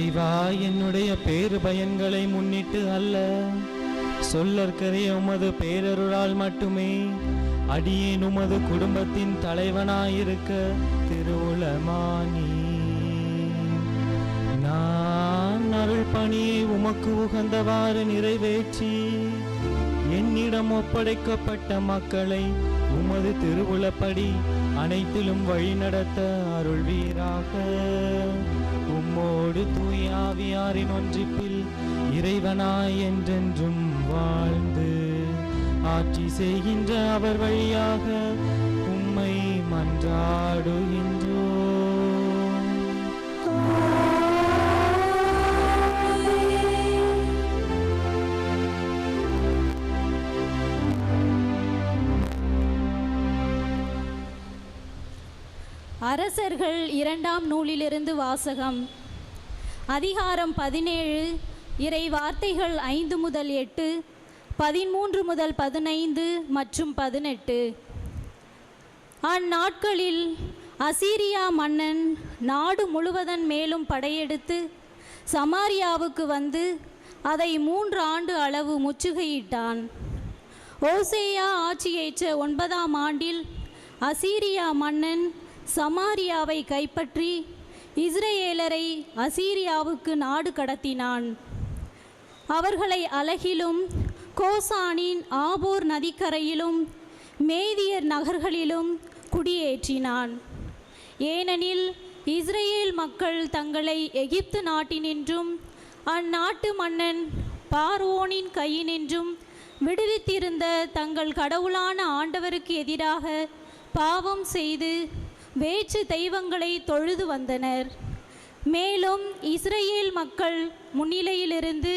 இறைவா, என்னுடைய பேறு பயன்களை முன்னிட்டு அல்ல, சொல்லற்கரிய உமது பேரருளால் மட்டுமே அடியேன் உமது குடும்பத்தின் தலைவனாயிருக்க திருவுளமானி. நான் அருள் பணியை உமக்கு உகந்தவாறு நிறைவேற்றி என்னிடம் ஒப்படைக்கப்பட்ட மக்களை உமது திருவுளப்படி அனைத்திலும் வழிநடத்த அருள்வீராக. உம்மோடு தூய ஆவியாரின் ஒன்றிப்பில் இறைவனாய் என்றென்றும் வாழ்ந்து ஆட்சி செய்கின்ற அவர் வழியாக உம்மை மன்றாடுகின்றோம். அரசர்கள் 2ஆம் நூலிலிருந்து வாசகம். அதிகாரம் 17, இறை வார்த்தைகள் 5 முதல் 8, 13 முதல் 15 மற்றும் 18. அந்நாட்களில் அசீரியா மன்னன் நாடு முழுவதன் மேலும் படையெடுத்து சமாரியாவுக்கு வந்து அதை 3 ஆண்டு அளவு முற்றுகையிட்டான். ஓசேயா ஆட்சியேற்ற 9ஆம் ஆண்டில் அசீரியா மன்னன் சமாரியாவை கைப்பற்றி இஸ்ரேலரை அசீரியாவுக்கு நாடு கடத்தினான். அவர்களை அலகிலும் கோசானின் ஆபோர் நதிக்கரையிலும் மேதியர் நகர்களிலும் குடியேற்றினான். ஏனெனில் இஸ்ரேல் மக்கள் தங்களை எகிப்து நாட்டினின்றும் அந்நாட்டு மன்னன் பார்வோனின் கையினின்றும் விடுவித்திருந்த தங்கள் கடவுளான ஆண்டவருக்கு எதிராக பாவம் செய்து வேற்று தெய்வங்களை தொழுது வந்தனர். மேலும் இஸ்ரேல் மக்கள் முன்னிலையிலிருந்து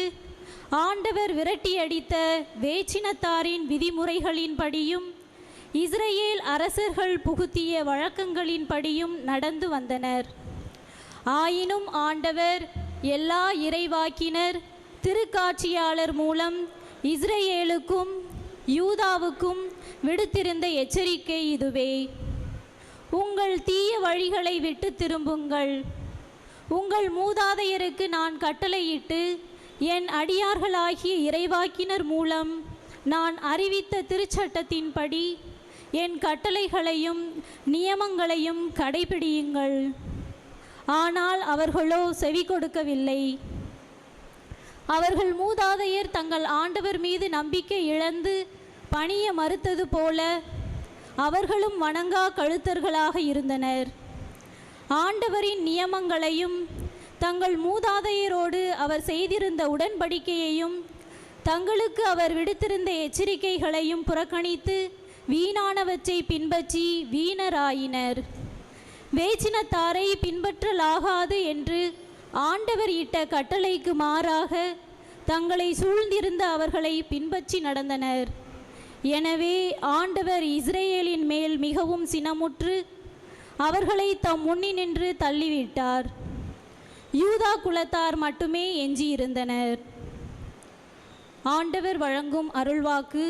ஆண்டவர் விரட்டியடித்த வேற்றினத்தாரின் விதிமுறைகளின்படியும் இஸ்ரேல் அரசர்கள் புகுத்திய வழக்கங்களின்படியும் நடந்து வந்தனர். ஆயினும் ஆண்டவர் எல்லா இறைவாக்கினர் திருக்காட்சியாளர் மூலம் இஸ்ரேலுக்கும் யூதாவுக்கும் விடுத்திருந்த எச்சரிக்கை இதுவே: உங்கள் தீய வழிகளை விட்டு திரும்புங்கள். உங்கள் மூதாதையருக்கு நான் கட்டளையிட்டு என் அடியார்களாகிய இறைவாக்கினர் மூலம் நான் அறிவித்த திருச்சட்டத்தின்படி என் கட்டளைகளையும் நியமங்களையும் கடைபிடியுங்கள். ஆனால் அவர்களோ செவி கொடுக்கவில்லை. அவர்கள் மூதாதையர் தங்கள் ஆண்டவர் மீது நம்பிக்கை இழந்து பணிய மறுத்தது போல அவர்களும் வணங்கா கழுத்தர்களாக இருந்தனர். ஆண்டவரின் நியமங்களையும் தங்கள் மூதாதையரோடு அவர் செய்திருந்த உடன்படிக்கையையும் தங்களுக்கு அவர் விடுத்திருந்த எச்சரிக்கைகளையும் புறக்கணித்து வீணானவற்றை பின்பற்றி வீணராயினர். வேற்றினத்தாரை பின்பற்றலாகாது என்று ஆண்டவர் இட்ட கட்டளைக்கு மாறாக தங்களை சூழ்ந்திருந்த அவர்களை பின்பற்றி நடந்தனர். எனவே ஆண்டவர் இஸ்ரேலின் மேல் மிகவும் சினமுற்று அவர்களை தம் முன்னினின்று தள்ளிவிட்டார். யூதா குலத்தார் மட்டுமே எஞ்சியிருந்தனர். ஆண்டவர் வழங்கும் அருள்வாக்கு.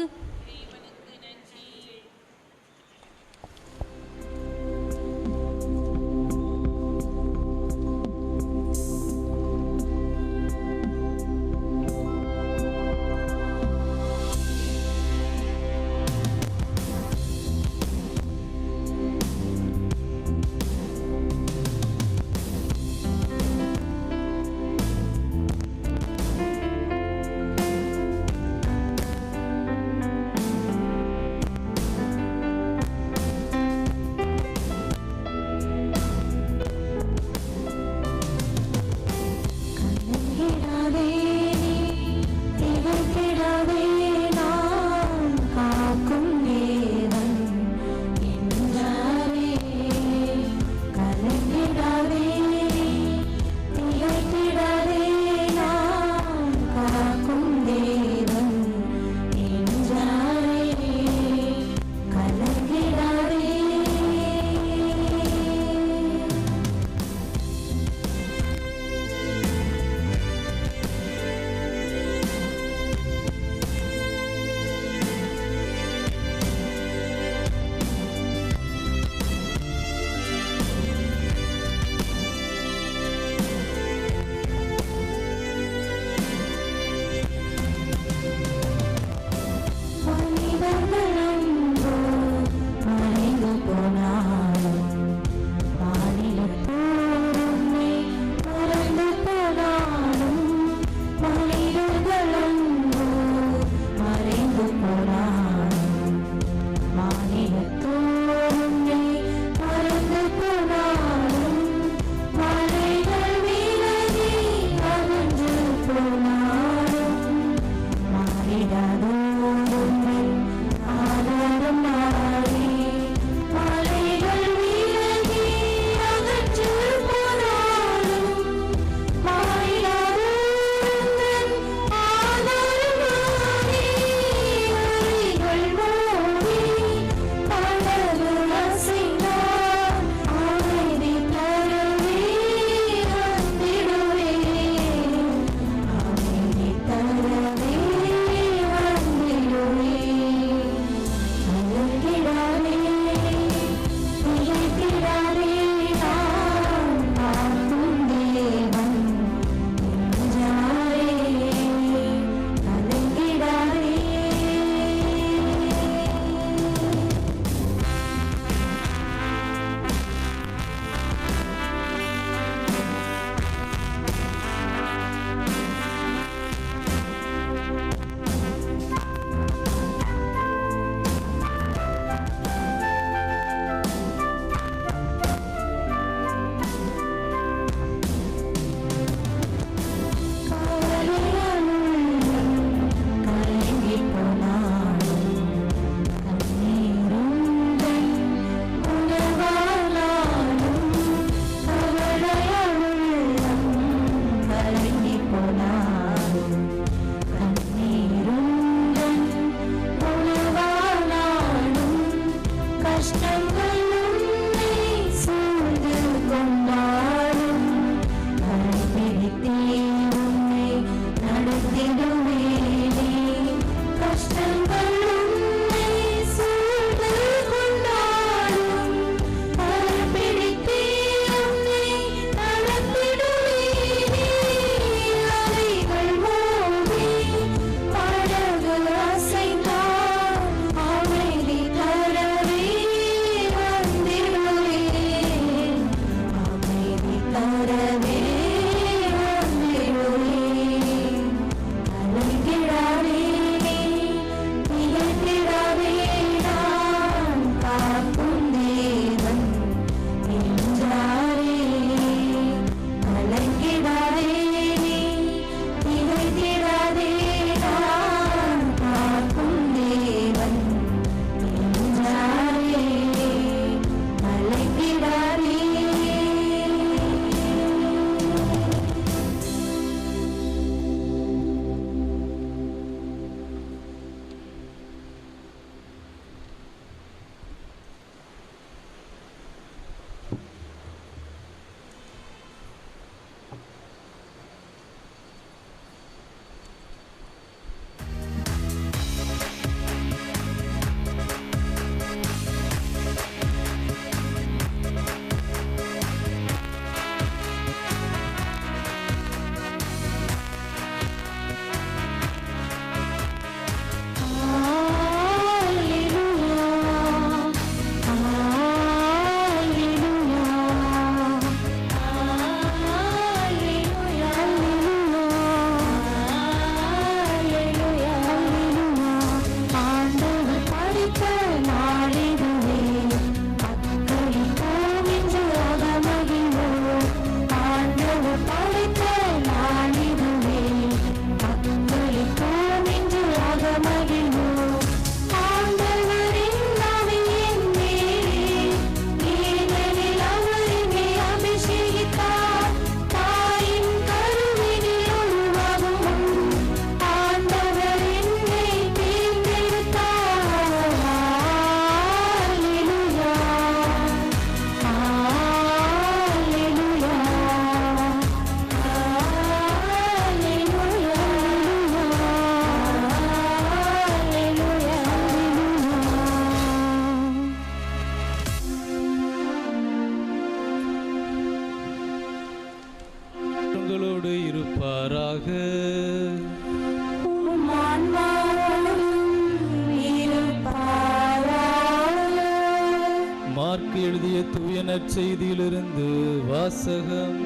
நற்செய்தியிலிருந்து வாசகம்.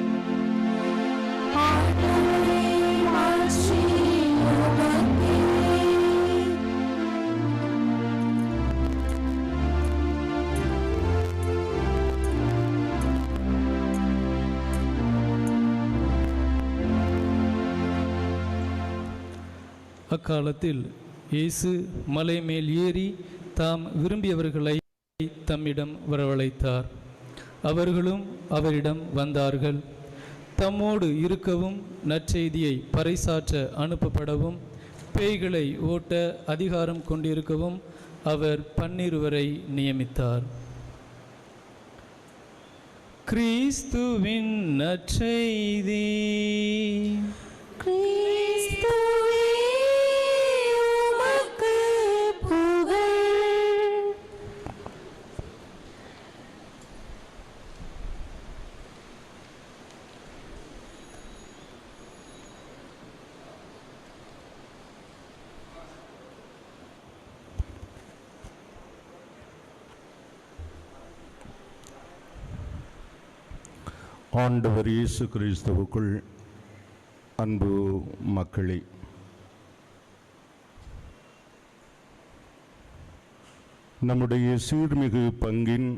அக்காலத்தில் இயேசு மலை மேல் ஏறி தாம் விரும்பியவர்களை தம்மிடம் வரவழைத்தார். அவர்களும் அவரிடம் வந்தார்கள். தம்மோடு இருக்கவும் நற்செய்தியை பறைசாற்ற அனுப்பப்படவும் பேய்களை ஓட்ட அதிகாரம் கொண்டிருக்கவும் அவர் 12 நியமித்தார். கிறிஸ்துவின் நற்செய்தி. ஆண்டவர் இயேசு கிறிஸ்துவுக்குள் அன்பு மக்களே, நம்முடைய சீர்மிகு பங்கின்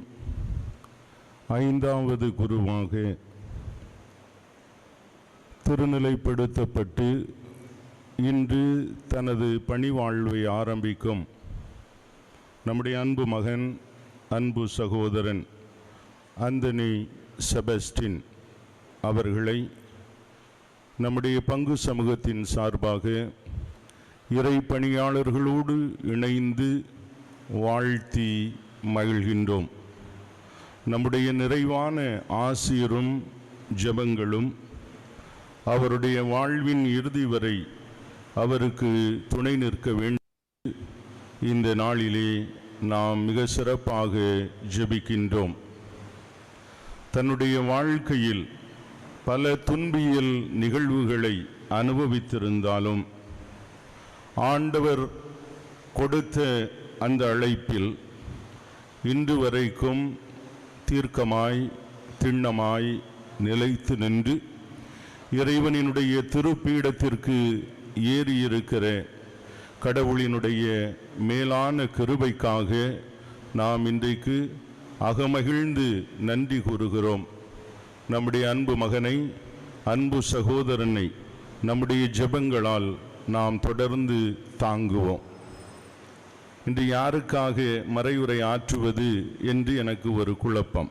5வது குருவாக திருநிலைப்படுத்தப்பட்டு இன்று தனது பணிவாழ்வை ஆரம்பிக்கும் நம்முடைய அன்பு மகன், அன்பு சகோதரன் அந்தனி செபஸ்டின் அவர்களை நம்முடைய பங்கு சமூகத்தின் சார்பாக இறை பணியாளர்களோடு இணைந்து வாழ்த்தி மகிழ்கின்றோம். நம்முடைய நிறைவான ஆசீரும் ஜெபங்களும் அவருடைய வாழ்வின் இறுதி வரை அவருக்கு துணை நிற்க வேண்டும். இந்த நாளிலே நாம் மிக சிறப்பாக ஜெபிக்கின்றோம். தன்னுடைய வாழ்க்கையில் பல துன்பியல் நிகழ்வுகளை அனுபவித்திருந்தாலும் ஆண்டவர் கொடுத்த அந்த அழைப்பில் இன்று வரைக்கும் தீர்க்கமாய் திண்ணமாய் நிலைத்து நின்று இறைவனினுடைய திருப்பீடத்திற்கு ஏறியிருக்கிற கடவுளினுடைய மேலான கிருபைக்காக நாம் இன்றைக்கு அகமகிழ்ந்து நன்றி கூறுகிறோம். நம்முடைய அன்பு மகனை, அன்பு சகோதரனை நம்முடைய ஜெபங்களால் நாம் தொடர்ந்து தாங்குவோம். இன்று யாருக்காக மறையுரை ஆற்றுவது என்று எனக்கு ஒரு குழப்பம்.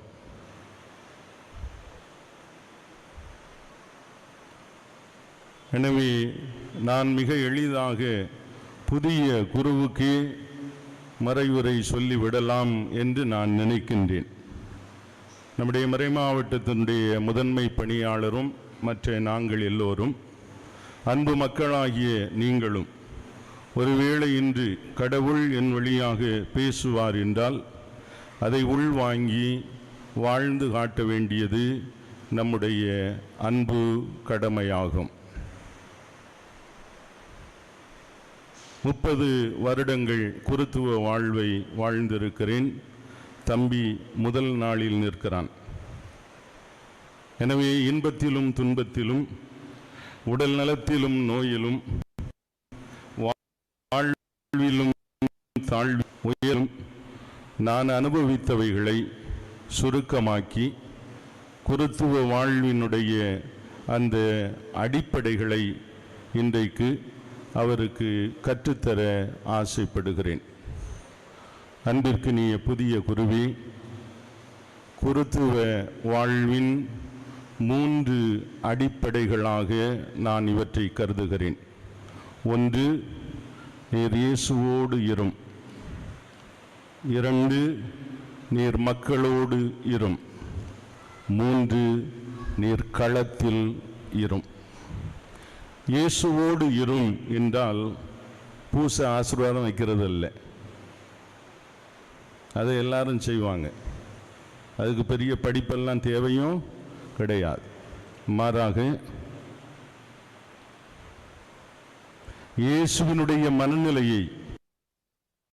எனவே நான் மிக எளிதாக புதிய குருவுக்கே மறையுரை சொல்லிவிடலாம் என்று நான் நினைக்கின்றேன். நம்முடைய மறைமாவட்டத்தினுடைய முதன்மை பணியாளரும் மற்ற நாங்கள் எல்லோரும், அன்பு மக்களாகிய நீங்களும் ஒருவேளை இன்று கடவுள் என் வழியாக பேசுவார் என்றால் அதை உள்வாங்கி வாழ்ந்து காட்ட வேண்டியது நம்முடைய அன்பு கடமையாகும். 30 வருடங்கள் குருத்துவ வாழ்வை வாழ்ந்திருக்கிறேன். தம்பி முதல் நாளில் நிற்கிறான். எனவே இன்பத்திலும் துன்பத்திலும் உடல் நலத்திலும் நோயிலும் வாழ்விலும் உயரும் நான் அனுபவித்தவைகளை சுருக்கமாக்கி குருத்துவ வாழ்வினுடைய அந்த அடிப்படைகளை இன்றைக்கு அவருக்கு கற்றுத்தர ஆசைப்படுகிறேன். அன்பிற்கினிய புதிய குருவி, குருத்துவ வாழ்வின் 3 அடிப்படைகளாக நான் இவற்றை கருதுகிறேன். 1, நீர் இயேசுவோடு இரும். 2, நீர் மக்களோடு இரும். 3, நீர் களத்தில் இரும். இயேசுவோடு இரும் என்றால் பூச ஆசீர்வாதம் வைக்கிறது இல்லை, அதை எல்லாரும் செய்வாங்க. அதுக்கு பெரிய படிப்பெல்லாம் தேவையும் கிடையாது. மாறாக இயேசுவினுடைய மனநிலையை